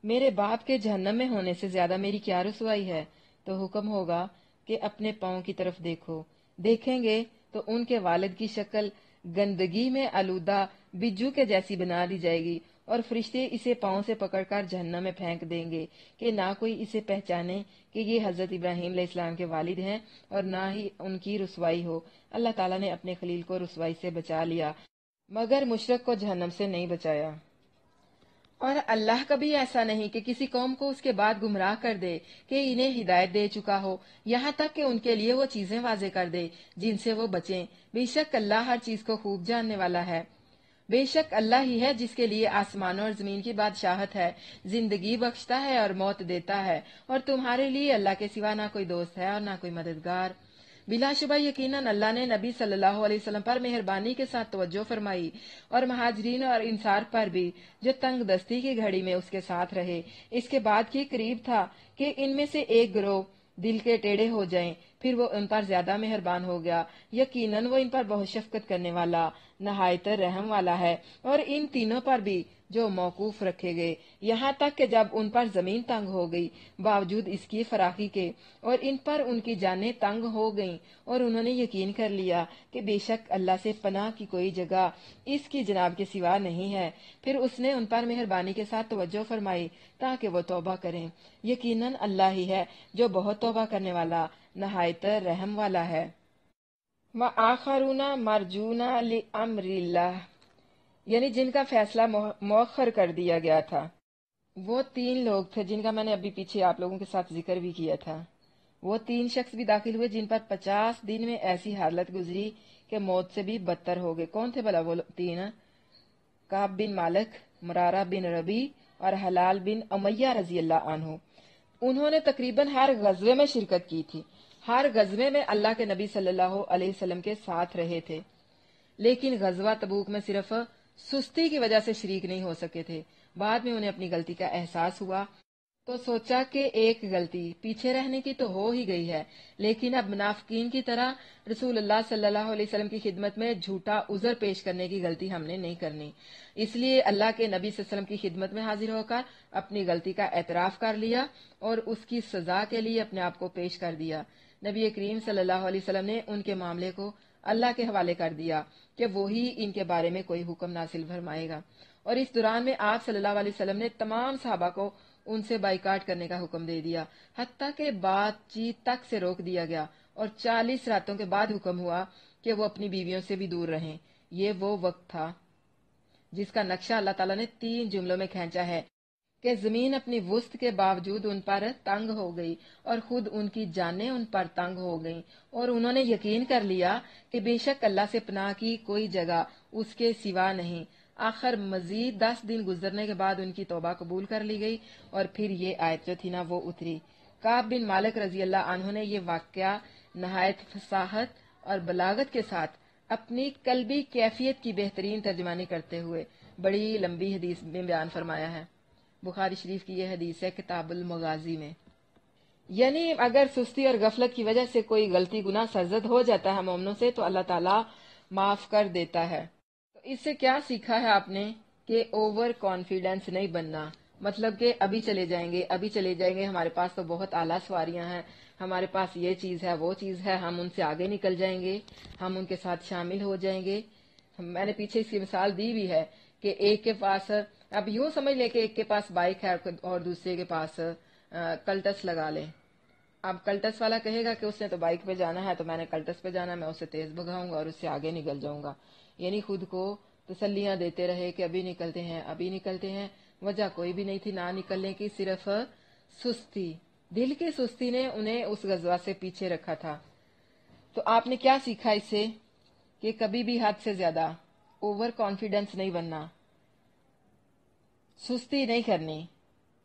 S1: میرے باپ کے جہنم میں ہونے سے زیادہ میری کیا رسوائی ہے۔ تو حکم ہوگا کہ اپنے پاؤں کی طرف دیکھو، دیکھیں گے تو ان کے والد کی شکل گندگی میں آلودہ بجو کے جیسی بنا دی جائے گی اور فرشتے اسے پاؤں سے پکڑ کر جہنم میں پھینک دیں گے کہ نہ کوئی اسے پہچانے کہ یہ حضرت ابراہیم علیہ السلام کے والد ہیں اور نہ ہی ان کی رسوائی ہو۔ اللہ تعالیٰ نے اپنے خلیل کو رسوائی سے بچا لیا مگر مشرک کو جہنم سے نہیں بچایا۔ اور اللہ کبھی ایسا نہیں کہ کسی قوم کو اس کے بعد گمراہ کر دے کہ انہیں ہدایت دے چکا ہو یہاں تک کہ ان کے لیے وہ چیزیں واضح کر دے جن سے وہ بچیں۔ بے شک اللہ ہر چیز کو خوب جاننے والا ہے۔ بے شک اللہ ہی ہے جس کے لیے آسمانوں اور زمین کی بادشاہت ہے، زندگی بخشتا ہے اور موت دیتا ہے، اور تمہارے لیے اللہ کے سوا نہ کوئی دوست ہے اور نہ کوئی مددگار۔ بلا شبہ یقیناً اللہ نے نبی صلی اللہ علیہ وسلم پر مہربانی کے ساتھ توجہ فرمائی اور مہاجرین اور انصار پر بھی جو تنگ دستی کی گھڑی میں اس کے ساتھ رہے۔ اس کے بعد کی قریب تھا کہ ان میں سے ایک گروہ دل کے ٹیڑھے ہو جائیں، پھر وہ ان پر زیادہ مہربان ہو گیا، یقیناً وہ ان پر بہت شفقت کرنے والا نہایت رحم والا ہے۔ اور ان تینوں پر بھی جو موقوف رکھے گئے یہاں تک کہ جب ان پر زمین تنگ ہو گئی باوجود اس کی فراخی کے اور ان پر ان کی جانیں تنگ ہو گئیں اور انہوں نے یقین کر لیا کہ بے شک اللہ سے پناہ کی کوئی جگہ اس کی جناب کے سوا نہیں ہے، پھر اس نے ان پر مہربانی کے ساتھ توجہ فرمائی تاکہ وہ توبہ کریں۔ یقیناً اللہ ہی ہے جو بہت توبہ کرنے والا نہایت رحم والا ہے۔ وَآخَرُونَ مَرْجُونَ لِأَمْرِ اللَّهِ یعنی جن کا فیصلہ مؤخر کر دیا گیا تھا۔ وہ 3 لوگ تھے جن کا میں نے ابھی پیچھے آپ لوگوں کے ساتھ ذکر بھی کیا تھا۔ وہ 3 شخص بھی داخل ہوئے جن پر 50 دن میں ایسی حالت گزری کہ موت سے بھی بدتر ہو گئے۔ کون تھے بھلا وہ 3؟ کعب بن مالک، مرارہ بن ربی اور حلال بن امیہ رضی اللہ عنہ۔ انہوں نے تقریباً ہر غزوے میں شرکت کی تھی، ہر غزوے میں اللہ کے نبی صلی اللہ علیہ وسلم کے ساتھ رہے تھے، لیکن غزوہ تبوک میں صرف سستی کی وجہ سے شریک نہیں ہو سکے تھے۔ بعد میں انہیں اپنی غلطی کا احساس ہوا تو سوچا کہ ایک غلطی پیچھے رہنے کی تو ہو ہی گئی ہے، لیکن اب منافقین کی طرح رسول اللہ صلی اللہ علیہ وسلم کی خدمت میں جھوٹا عذر پیش کرنے کی غلطی ہم نے نہیں کرنی۔ اس لیے اللہ کے نبی صلی اللہ علیہ وسلم کی خدمت میں حاضر ہو کر اپنی غلطی کا اعتراف کر لیا اور اس کی سزا کے لیے اپنے آپ کو پیش کر دیا۔ نبی کریم صلی اللہ علیہ وسلم نے ان کے معاملے کو اللہ کے حوالے کر دیا کہ وہی ان کے بارے میں کوئی حکم نازل فرمائے گا، اور اس دوران میں آپ صلی اللہ علیہ وسلم نے تمام صحابہ کو ان سے بائیکاٹ کرنے کا حکم دے دیا، حتیٰ کہ بات چیت تک سے روک دیا گیا، اور 40 راتوں کے بعد حکم ہوا کہ وہ اپنی بیویوں سے بھی دور رہیں۔ یہ وہ وقت تھا جس کا نقشہ اللہ تعالیٰ نے 3 جملوں میں کھینچا ہے کہ زمین اپنی وسط کے باوجود ان پر تنگ ہو گئی اور خود ان کی جانیں ان پر تنگ ہو گئیں، اور انہوں نے یقین کر لیا کہ بے شک اللہ سے پناہ کی کوئی جگہ اس کے سوا نہیں۔ آخر مزید 10 دن گزرنے کے بعد ان کی توبہ قبول کر لی گئی اور پھر یہ آیت جو تھی نا وہ اتری۔ کعب بن مالک رضی اللہ عنہ نے یہ واقعہ نہایت فصاحت اور بلاغت کے ساتھ اپنی قلبی کیفیت کی بہترین ترجمانی کرتے ہوئے بڑی لمبی حدیث میں بیان فرمایا ہے۔ بخاری شریف کی یہ حدیث ہے کتاب المغازی میں۔ یعنی اگر سستی اور غفلت کی وجہ سے کوئی غلطی گناہ سرزد ہو جاتا ہے مومنوں سے تو اللہ تعالیٰ معاف کر دیتا ہے۔ تو اس سے کیا سیکھا ہے آپ نے کہ اوور کانفیڈنس نہیں بننا، مطلب کہ ابھی چلے جائیں گے، ہمارے پاس تو بہت اعلیٰ سواریاں ہیں، ہمارے پاس یہ چیز ہے وہ چیز ہے، ہم ان سے آگے نکل جائیں گے، ہم ان کے ساتھ شامل ہو جائیں گے۔ میں نے پیچھے اس کی مثال دی بھی ہے کہ ایک کے پاس، اب یوں سمجھ لیں کہ ایک کے پاس بائک ہے اور دوسرے کے پاس کلٹس لگا لیں۔ اب کلٹس والا کہے گا کہ اس نے تو بائک پہ جانا ہے تو میں نے کلٹس پہ جانا ہے، میں اسے تیز بھگاؤں گا اور اس سے آگے نکل جاؤں گا، یعنی خود کو تسلیاں دیتے رہے کہ ابھی نکلتے ہیں۔ وجہ کوئی بھی نہیں تھی نہ نکلنے کی، صرف سستی، دل کی سستی نے انہیں اس غزوہ سے پیچھے رکھا تھا۔ تو آپ نے کیا سیکھا اس سے کہ کبھی بھی حد سے زیادہ اوور کانفیڈنس نہیں بننا، سستی نہیں کرنی،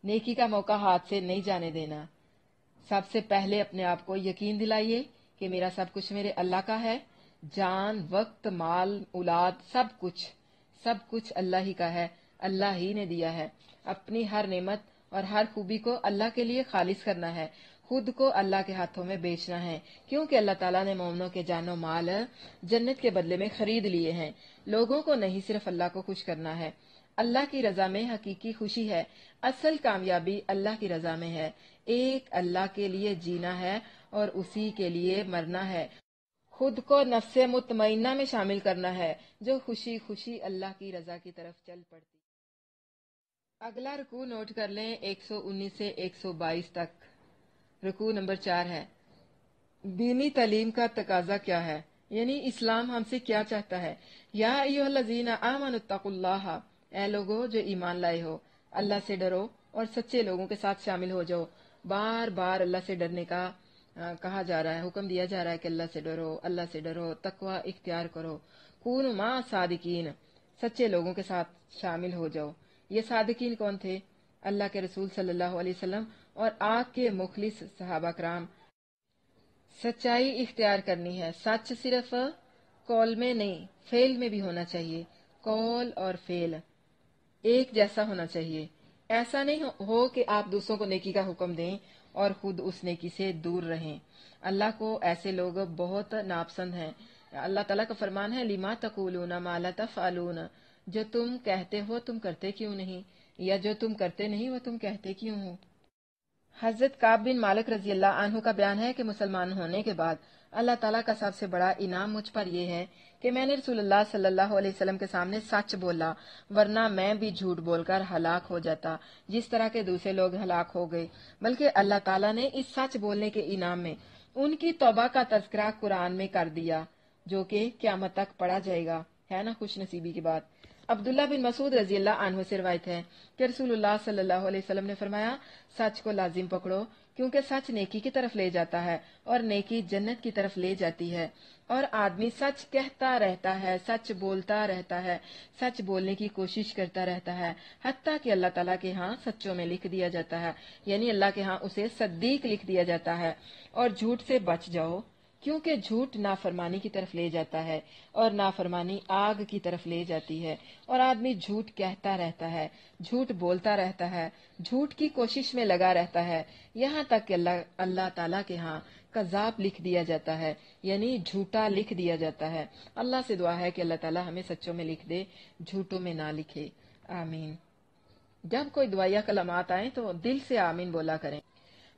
S1: نیکی کا موقع ہاتھ سے نہیں جانے دینا۔ سب سے پہلے اپنے آپ کو یقین دلائیے کہ میرا سب کچھ میرے اللہ کا ہے، جان، وقت، مال، اولاد، سب کچھ اللہ ہی کا ہے، اللہ ہی نے دیا ہے۔ اپنی ہر نعمت اور ہر خوبی کو اللہ کے لیے خالص کرنا ہے، خود کو اللہ کے ہاتھوں میں بیچنا ہے، کیونکہ اللہ تعالیٰ نے مومنوں کے جان و مال جنت کے بدلے میں خرید لیے ہیں۔ لوگوں کو نہیں، صرف اللہ کو خوش کرنا ہے۔ اللہ کی رضا میں حقیقی خوشی ہے، اصل کامیابی اللہ کی رضا میں ہے۔ ایک اللہ کے لیے جینا ہے اور اسی کے لیے مرنا ہے۔ خود کو نفس مطمئنہ میں شامل کرنا ہے جو خوشی خوشی اللہ کی رضا کی طرف چل پڑتی۔ اگلا رکوع نوٹ کر لیں 119 سے 122 تک۔ رکوع نمبر 4 ہے، دینی تعلیم کا تقاضا کیا ہے، یعنی اسلام ہم سے کیا چاہتا ہے۔ یا ایھا الذین آمنوا اتقوا اللہ، اے لوگو جو ایمان لائے ہو، اللہ سے ڈرو اور سچے لوگوں کے ساتھ شامل ہو جاؤ۔ بار بار اللہ سے ڈرنے کا کہا جا رہا ہے، حکم دیا جا رہا ہے کہ اللہ سے ڈرو، تقوی اختیار کرو۔ کونوا مع صادقین، سچے لوگوں کے ساتھ شامل ہو جاؤ۔ یہ صادقین کون تھے؟ اللہ کے رسول صلی اللہ علیہ وسلم اور آپ کے مخلص صحابہ کرام۔ سچائی اختیار کرنی ہے، سچ صرف قول میں نہیں فعل میں بھی ہونا چاہیے، قول اور فعل ایک جیسا ہونا چاہیے۔ ایسا نہیں ہو کہ آپ دوسروں کو نیکی کا حکم دیں اور خود اس نیکی سے دور رہیں۔ اللہ کو ایسے لوگ بہت ناپسند ہیں۔ اللہ تعالیٰ کا فرمان ہے لما تقولون ما لا تفعلون، جو تم کہتے ہو تم کرتے کیوں نہیں، یا جو تم کرتے نہیں وہ تم کہتے کیوں ہو۔ حضرت کعب بن مالک رضی اللہ عنہ کا بیان ہے کہ مسلمان ہونے کے بعد اللہ تعالیٰ کا سب سے بڑا انعام مجھ پر یہ ہے کہ میں نے رسول اللہ صلی اللہ علیہ وسلم کے سامنے سچ بولا، ورنہ میں بھی جھوٹ بول کر ہلاک ہو جاتا جس طرح کے دوسرے لوگ ہلاک ہو گئے۔ بلکہ اللہ تعالیٰ نے اس سچ بولنے کے انعام میں ان کی توبہ کا تذکرہ قرآن میں کر دیا، جو کہ قیامت تک پڑھا جائے گا۔ ہے نا خوش نصیبی کی بات۔ عبداللہ بن مسعود رضی اللہ عنہ سے روایت ہے کہ رسول اللہ صلی اللہ علیہ وسلم نے فرمایا، سچ کو لازم پکڑو کیونکہ سچ نیکی کی طرف لے جاتا ہے اور نیکی جنت کی طرف لے جاتی ہے۔ اور آدمی سچ کہتا رہتا ہے، سچ بولتا رہتا ہے، سچ بولنے کی کوشش کرتا رہتا ہے، حتیٰ کہ اللہ تعالیٰ کے ہاں سچوں میں لکھ دیا جاتا ہے، یعنی اللہ کے ہاں اسے صدیق لکھ دیا جاتا ہے۔ اور جھوٹ سے بچ جاؤ کیونکہ جھوٹ نافرمانی کی طرف لے جاتا ہے اور نافرمانی آگ کی طرف لے جاتی ہے۔ اور آدمی جھوٹ کہتا رہتا ہے، جھوٹ بولتا رہتا ہے، جھوٹ کی کوشش میں لگا رہتا ہے، یہاں تک کہ اللہ تعالیٰ کے ہاں کذاب لکھ دیا جاتا ہے، یعنی جھوٹا لکھ دیا جاتا ہے۔ اللہ سے دعا ہے کہ اللہ تعالیٰ ہمیں سچوں میں لکھ دے، جھوٹوں میں نہ لکھے، آمین۔ جب کوئی دعائیہ کلمات آئیں تو دل سے آمین بولا کریں۔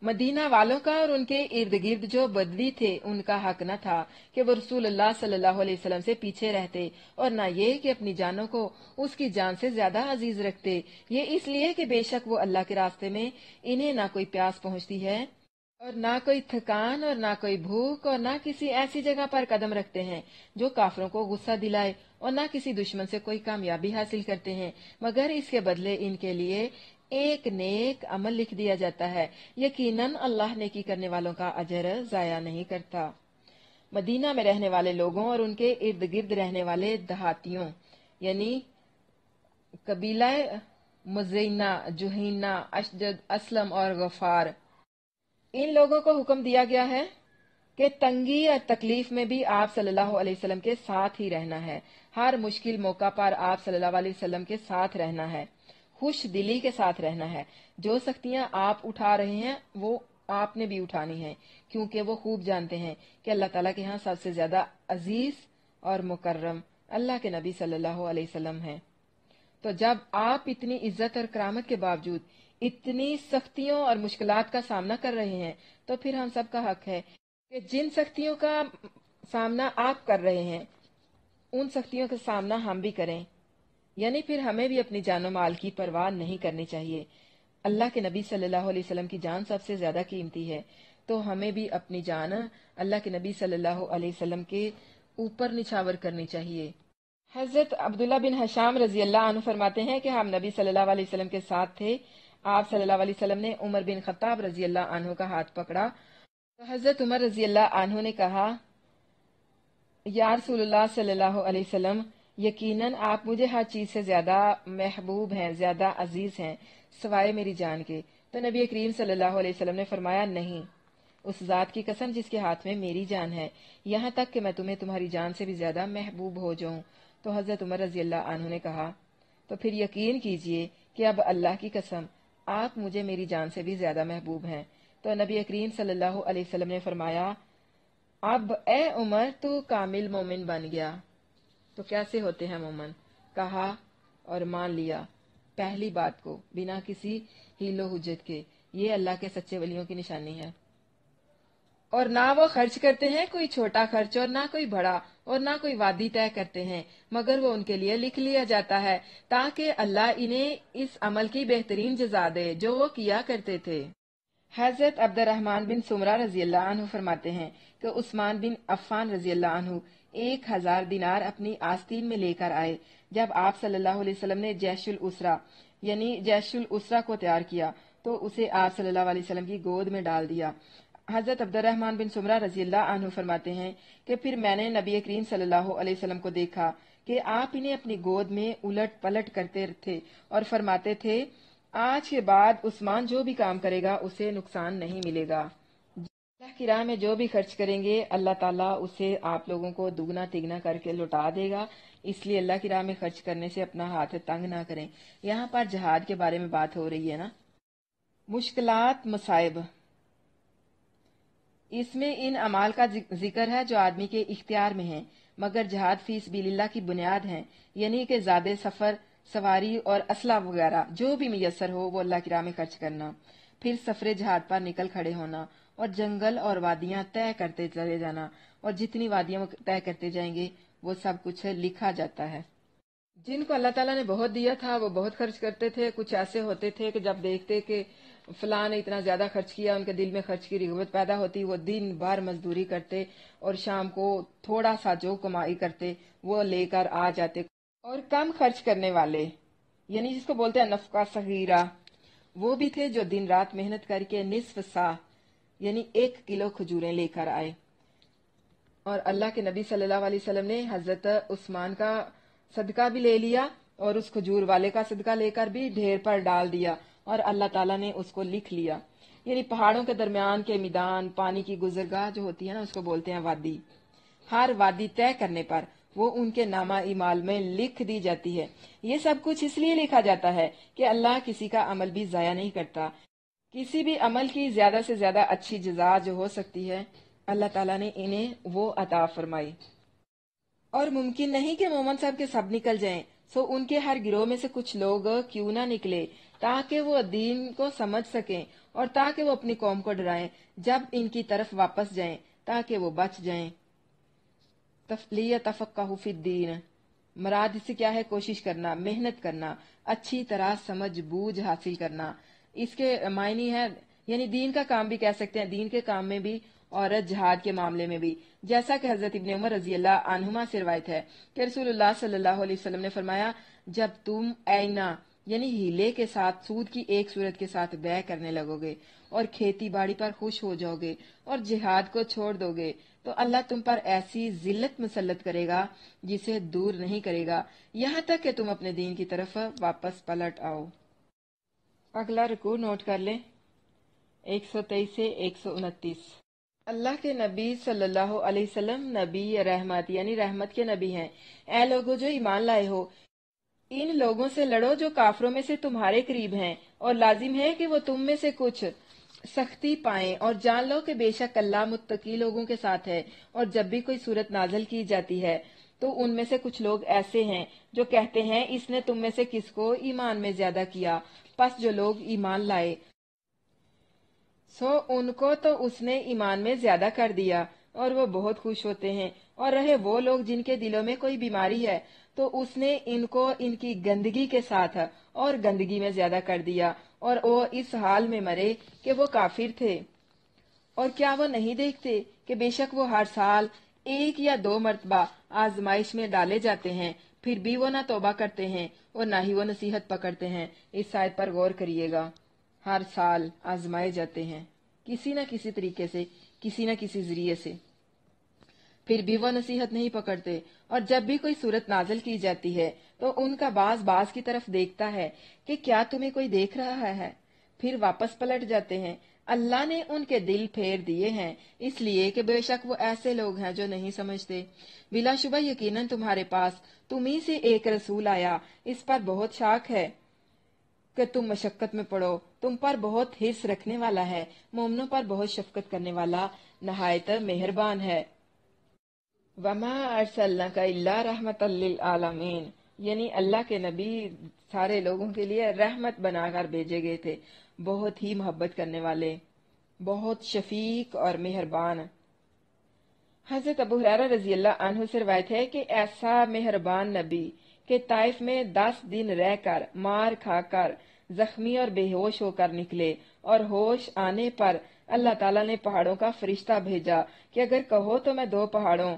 S1: مدینہ والوں کا اور ان کے ارد گرد جو بدوی تھے ان کا حق نہ تھا کہ وہ رسول اللہ صلی اللہ علیہ وسلم سے پیچھے رہتے، اور نہ یہ کہ اپنی جانوں کو اس کی جان سے زیادہ عزیز رکھتے، یہ اس لیے کہ بے شک وہ اللہ کے راستے میں انہیں نہ کوئی پیاس پہنچتی ہے اور نہ کوئی تھکان اور نہ کوئی بھوک، اور نہ کسی ایسی جگہ پر قدم رکھتے ہیں جو کافروں کو غصہ دلائے، اور نہ کسی دشمن سے کوئی کامیابی حاصل کرتے ہیں، مگر اس کے بدلے ان کے لیے एक नेक अमल लिख दिया जाता है। यकीनन अल्लाह नेकी करने वालों का अजर जाया नहीं करता। मदीना में रहने वाले लोगों और उनके इर्द गिर्द रहने वाले देहातियों यानी कबीला मुज़ैना, जुहैना, अशजद, असलम और गफार, इन लोगों को हुक्म दिया गया है कि तंगी और तकलीफ में भी आप सल्लल्लाहु अलैहि वसल्लम के साथ ही रहना है। हर मुश्किल मौका पर आप सल्लल्लाहु अलैहि वसल्लम के साथ रहना है, खुश दिली के साथ रहना है। जो सख्तियां आप उठा रहे हैं वो आपने भी उठानी है, क्योंकि वो खूब जानते हैं कि अल्लाह ताला के यहाँ सबसे ज्यादा अजीज और मुकर्रम अल्लाह के नबी सल्लल्लाहु अलैहि वसल्लम हैं। तो जब आप इतनी इज्जत और करामत के बावजूद इतनी सख्तियों और मुश्किलात का सामना कर रहे हैं, तो फिर हम सबका हक है कि जिन सख्तियों का सामना आप कर रहे हैं उन सख्तियों का सामना हम भी करें। यानी फिर हमें भी अपनी जानो माल की परवाह नहीं करनी चाहिए। अल्लाह के नबी सल्लल्लाहु अलैहि वसल्लम की जान सबसे ज्यादा कीमती है, तो हमें भी अपनी जान अल्लाह के नबी सल्लल्लाहु अलैहि वसल्लम के ऊपर निछावर करनी चाहिए। हजरत अब्दुल्ला बिन हशाम रजी अल्लाह अन्हु फरमाते हैं कि हम नबी सल्लल्लाहु अलैहि वसल्लम के साथ थे। आप सल्लल्लाहु अलैहि वसल्लम ने उमर बिन खत्ताब रजी अल्लाह अन्हु का हाथ पकड़ा तो हजरत उमर रजी अल्लाह अन्हु ने कहा, या रसूलुल्लाह सल्लल्लाहु अलैहि वसल्लम, यकीनन आप मुझे हर चीज से ज्यादा महबूब हैं, ज्यादा अजीज हैं, सिवाय मेरी जान के। तो नबी करीम सल्लल्लाहु अलैहि वसल्लम ने फरमाया, नहीं, उस जात की कसम जिसके हाथ में मेरी जान है, यहाँ तक कि मैं तुम्हें तुम्हारी जान से भी ज्यादा महबूब हो जाऊं। तो हजरत उमर रजी अल्लाह अन्हु ने कहा, तो फिर यकीन कीजिए कि अब अल्लाह की कसम आप मुझे मेरी जान से भी ज्यादा महबूब हैं। तो नबी करीम सल्लल्लाहु अलैहि वसल्लम ने फरमाया, अब ए उमर तू कामिल मोमिन बन गया। तो कैसे होते हैं मोमिन? कहा और मान लिया पहली बात को बिना किसी हीलो हुज्जत के। ये अल्लाह के सच्चे वलियों की निशानी है। और ना वो खर्च करते हैं कोई छोटा खर्च और ना कोई बड़ा और ना कोई वादी तय करते हैं, मगर वो उनके लिए लिख लिया जाता है ताकि अल्लाह इन्हें इस अमल की बेहतरीन जजा दे जो वो किया करते थे। हजरत अब्दुर्रहमान बिन सुमरा रजी अल्लाह अन्हु फरमाते हैं कि उस्मान बिन अफ़्फ़ान रजी अल्लाह अन्हु 1000 दिनार अपनी आस्तीन में लेकर आए। जब आप सल्लल्लाहु अलैहि वसल्लम ने जैशुल उसरा यानी जैशुल उसरा को तैयार किया तो उसे आप सल्लल्लाहु अलैहि वसल्लम की गोद में डाल दिया। हजरत अब्दुर्रहमान बिन सुमरा रजी अल्लाह अन्हु फरमाते हैं कि फिर मैंने नबी करीम सल्लल्लाहु अलैहि वसल्लम को देखा कि आप इन्हें अपनी गोद में उलट पलट करते थे और फरमाते थे, आज के बाद उस्मान जो भी काम करेगा उसे नुकसान नहीं मिलेगा। अल्लाह की राह में जो भी खर्च करेंगे अल्लाह ताला उसे आप लोगों को दुगना तिगना करके लौटा देगा। इसलिए अल्लाह की राह में खर्च करने से अपना हाथ तंग ना करें। यहाँ पर जहाद के बारे में बात हो रही है ना। मुश्किलात मसाइब, इसमें इन अमाल का जिक्र है जो आदमी के इख्तियार में है, मगर जहाद फी सबिलिल्लाह की बुनियाद है, यानी कि ज्यादा सफर, सवारी और असला वगैरह जो भी मैसर हो वो अल्लाह की राह में खर्च करना। फिर सफरे जहाद पर निकल खड़े होना और जंगल और वादियां तय करते चले जाना, और जितनी वादियां तय करते जाएंगे वो सब कुछ लिखा जाता है। जिनको अल्लाह ताला ने बहुत दिया था वो बहुत खर्च करते थे। कुछ ऐसे होते थे कि जब देखते कि फलां ने इतना ज्यादा खर्च किया, उनके दिल में खर्च की रिग़बत पैदा होती, वो दिन भर मजदूरी करते और शाम को थोड़ा सा जो कमाई करते वो लेकर आ जाते। और कम खर्च करने वाले यानी जिसको बोलते हैं नफका सगीरा, वो भी थे जो दिन रात मेहनत करके निस्फ सा यानी 1 किलो खजूरें लेकर आए। और अल्लाह के नबी सल्लल्लाहु अलैहि वसल्लम ने हजरत उस्मान का सदका भी ले लिया और उस खजूर वाले का सदका लेकर भी ढेर पर डाल दिया, और अल्लाह ताला ने उसको लिख लिया। यानी पहाड़ों के दरमियान के मैदान, पानी की गुजरगाह जो होती है ना, उसको बोलते हैं वादी। हर वादी तय करने पर वो उनके नामा इमाल में लिख दी जाती है। ये सब कुछ इसलिए लिखा जाता है कि अल्लाह किसी का अमल भी जाया नहीं करता। किसी भी अमल की ज्यादा से ज्यादा अच्छी जजा जो हो सकती है अल्लाह ताला ने इन्हें वो अता फरमाई। और मुमकिन नहीं कि मोमन सब के सब निकल जाएं, सो उनके हर गिरोह में से कुछ लोग क्यों ना निकले ताकि वो दीन को समझ सकें और ताकि वो अपनी कौम को डराएं जब इनकी तरफ वापस जाएं, ताकि वो बच जाएं। तफक्काहु फिद्दीन, मराद इससे क्या है? कोशिश करना, मेहनत करना, अच्छी तरह समझ बूझ हासिल करना। इसके मायने है यानी दीन का काम भी कह सकते हैं, दीन के काम में भी और जहाद के मामले में भी। जैसा कि हजरत इब्ने उमर रजी अल्लाह अन्हुमा से रिवायत है कि रसूलुल्लाह सल्लल्लाहु अलैहि वसल्लम ने फरमाया, जब तुम ऐना यानी हीले के साथ सूद की एक सूरत के साथ व्यय करने लगोगे और खेती बाड़ी पर खुश हो जाओगे और जिहाद को छोड़ दोगे, तो अल्लाह तुम पर ऐसी जिल्लत मुसल्लत करेगा जिसे दूर नहीं करेगा, यहाँ तक कि तुम अपने दीन की तरफ वापस पलट आओ। अगला रुकू नोट कर ले, 123 से 129। अल्लाह के नबी सल्लल्लाहु अलैहि वसल्लम नबी रहमत यानी रहमत के नबी हैं। ऐ लोगो जो ईमान लाए हो, इन लोगों से लड़ो जो काफरों में से तुम्हारे करीब हैं, और लाजिम है कि वो तुम में से कुछ सख्ती पाएं, और जान लो कि बेशक अल्लाह मुत्तकी लोगों के साथ है। और जब भी कोई सूरत नाजल की जाती है तो उनमें से कुछ लोग ऐसे हैं जो कहते हैं इसने तुम में से किसको ईमान में ज्यादा किया, बस जो लोग ईमान लाए सो उनको तो उसने ईमान में ज्यादा कर दिया और वो बहुत खुश होते हैं। और रहे वो लोग जिनके दिलों में कोई बीमारी है तो उसने इनको इनकी गंदगी के साथ और गंदगी में ज्यादा कर दिया, और वो इस हाल में मरे कि वो काफिर थे। और क्या वो नहीं देखते कि बेशक वो हर साल 1 या 2 मर्तबा आजमाइश में डाले जाते हैं, फिर भी वो ना तौबा करते हैं और ना ही वो नसीहत पकड़ते हैं। इस आयत पर गौर करिएगा, हर साल आजमाए जाते हैं किसी न किसी तरीके से, किसी न किसी जरिए से, फिर भी वो नसीहत नहीं पकड़ते। और जब भी कोई सूरत नाजल की जाती है तो उनका बाज की तरफ देखता है कि क्या तुम्हें कोई देख रहा है, फिर वापस पलट जाते हैं। अल्लाह ने उनके दिल फेर दिए हैं इसलिए कि बेशक वो ऐसे लोग हैं जो नहीं समझते। बिलाशुबा यकीनन तुम्हारे पास तुम्ही से एक रसूल आया, इस पर बहुत शाक है कि तुम मशक्कत में पड़ो, तुम पर बहुत हिर्स रखने वाला है, मोमनों पर बहुत शफकत करने वाला, नहायत मेहरबान है। वमा अरसलनाका इल्ला रहमतल लिल आलमीन, यानी अल्लाह के नबी सारे लोगों के लिए रहमत बनाकर भेजे गए थे, बहुत ही मोहब्बत करने वाले, बहुत शफीक और मेहरबान। हजरत अबू हुरैरा रजी अल्लाह अन्हु से रवायत है कि ऐसा मेहरबान नबी के ताइफ में 10 दिन रहकर मार खाकर जख्मी और बेहोश होकर निकले, और होश आने पर अल्लाह ताला ने पहाड़ों का फरिश्ता भेजा कि अगर कहो तो मैं 2 पहाड़ों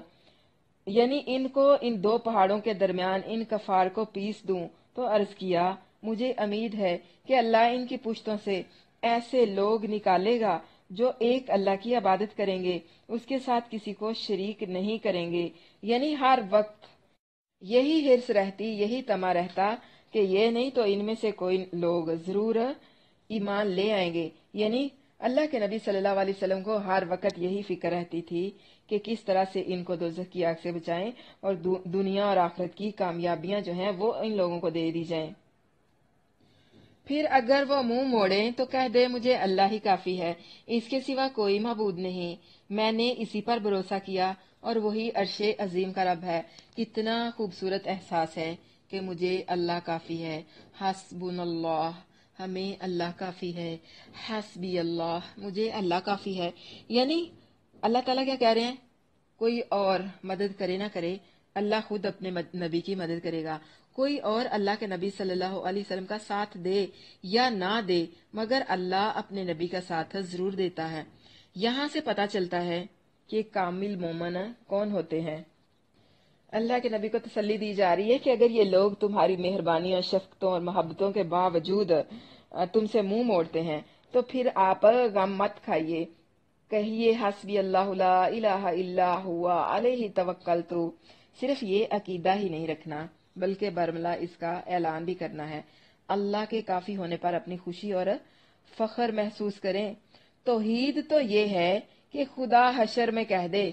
S1: यानी इनको इन 2 पहाड़ों के दरमियान इन कफार को पीस दूं। तो अर्ज किया, मुझे उम्मीद है कि अल्लाह इनकी पुश्तों से ऐसे लोग निकालेगा जो एक अल्लाह की इबादत करेंगे, उसके साथ किसी को शरीक नहीं करेंगे। यानी हर वक्त यही हिर्स रहती, यही तमा रहता कि ये नहीं तो इनमें से कोई लोग जरूर ईमान ले आएंगे। यानी अल्लाह के नबी सल्लल्लाहु अलैहि वसल्लम को हर वक्त यही फिक्र रहती थी कि किस तरह से इनको दोज़ख की आग से बचाएं और दुनिया और आखिरत की कामयाबियां जो हैं वो इन लोगों को दे दी जाएं। फिर अगर वो मुंह मोड़े तो कह दे मुझे अल्लाह ही काफी है, इसके सिवा कोई माबूद नहीं, मैंने इसी पर भरोसा किया और वही अर्शे अजीम का रब है। कितना खूबसूरत एहसास है कि मुझे अल्लाह काफी है। हस्बुनल्लाह, हमें अल्लाह काफी है। हस्बी अल्लाह, मुझे अल्लाह काफी है। यानी अल्लाह ताला क्या कह रहे हैं, कोई और मदद करे ना करे, अल्लाह खुद अपने नबी की मदद करेगा। कोई और अल्लाह के नबी सल्लल्लाहु अलैहि वसल्लम का साथ दे या ना दे, मगर अल्लाह अपने नबी का साथ जरूर देता है। यहाँ से पता चलता है कि कामिल मोमन कौन होते हैं। अल्लाह के नबी को तसल्ली दी जा रही है कि अगर ये लोग तुम्हारी मेहरबानी और शफकतों और मोहब्बतों के बावजूद तुमसे मुंह मोड़ते हैं तो फिर आप गम मत खाइए। कहिए हस्बी अल्लाहु ला इलाहा इल्ला हुवा अलैहि तवक्कलतु। सिर्फ ये अकीदा ही नहीं रखना बल्कि बरमला इसका ऐलान भी करना है। अल्लाह के काफी होने पर अपनी खुशी और फख्र महसूस करें। तौहीद तो ये है कि खुदा हशर में कह दे,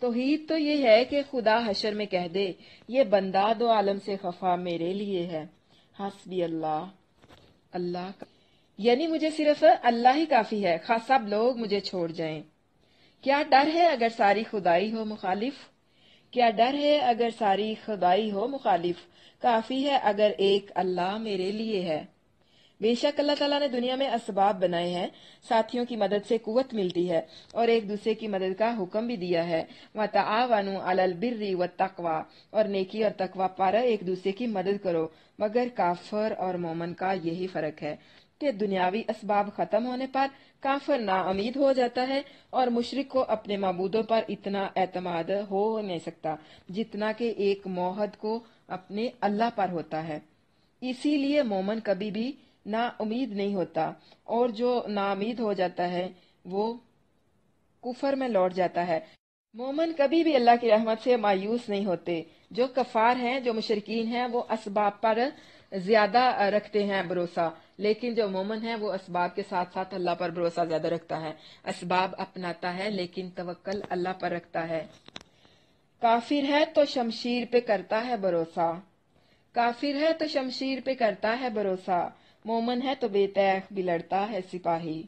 S1: तौहीद तो ये है कि खुदा हशर में कह दे, ये बंदा दो आलम से खफा मेरे लिए है। हस्बी अल्लाह, अल्लाह यानी मुझे सिर्फ अल्लाह ही काफी है, खास सब लोग मुझे छोड़ जाएं। क्या डर है अगर सारी खुदाई हो मुखालिफ, क्या डर है अगर सारी खुदाई हो मुखालिफ, काफी है अगर एक अल्लाह मेरे लिए है। बेशक अल्लाह ताला ने दुनिया में असबाब बनाए हैं, साथियों की मदद से कुव्वत मिलती है और एक दूसरे की मदद का हुक्म भी दिया है। वतआवनु अलल बिर्रि वत्तक़वा, और नेकी और तकवा पर एक दूसरे की मदद करो। मगर काफर और मोमन का यही फर्क है कि दुनियावी असबाब खत्म होने पर काफिर नाउमीद हो जाता है और मुशरिक को अपने माबूदों पर इतना एतमाद हो नहीं सकता जितना कि एक मोहद को अपने अल्लाह पर होता है। इसी लिए मोमन कभी भी ना उम्मीद नहीं होता, और जो नाउमीद हो जाता है वो कुफर में लौट जाता है। मोमन कभी भी अल्लाह की रहमत से मायूस नहीं होते। जो कफार हैं, जो मुशरिकीन हैं, वो असबाब पर ज्यादा रखते हैं भरोसा, लेकिन जो मोमन है वो असबाब के साथ साथ अल्लाह पर भरोसा ज्यादा रखता है। असबाब अपनाता है लेकिन तवक्कल अल्लाह पर रखता है। काफिर है तो शमशीर पे करता है भरोसा, काफिर है तो शमशीर पे करता है भरोसा, मोमन है तो बेतैख भी लड़ता है सिपाही।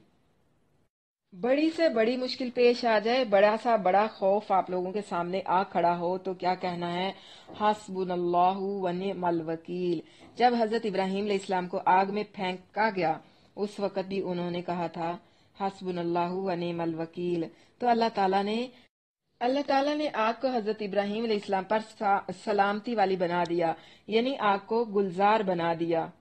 S1: बड़ी से बड़ी मुश्किल पेश आ जाए, बड़ा सा बड़ा खौफ आप लोगों के सामने आ खड़ा हो, तो क्या कहना है? हस्बुनल्लाहु व निअमल वकील। जब हजरत इब्राहिम अलैहिस्सलाम को आग में फेंका गया, उस वक्त भी उन्होंने कहा था हस्बुनल्लाहु व निअमल वकील। तो अल्लाह ताला ने आग को हजरत इब्राहिम अलैहिस्सलाम पर सलामती वाली बना दिया, यानी आग को गुलजार बना दिया।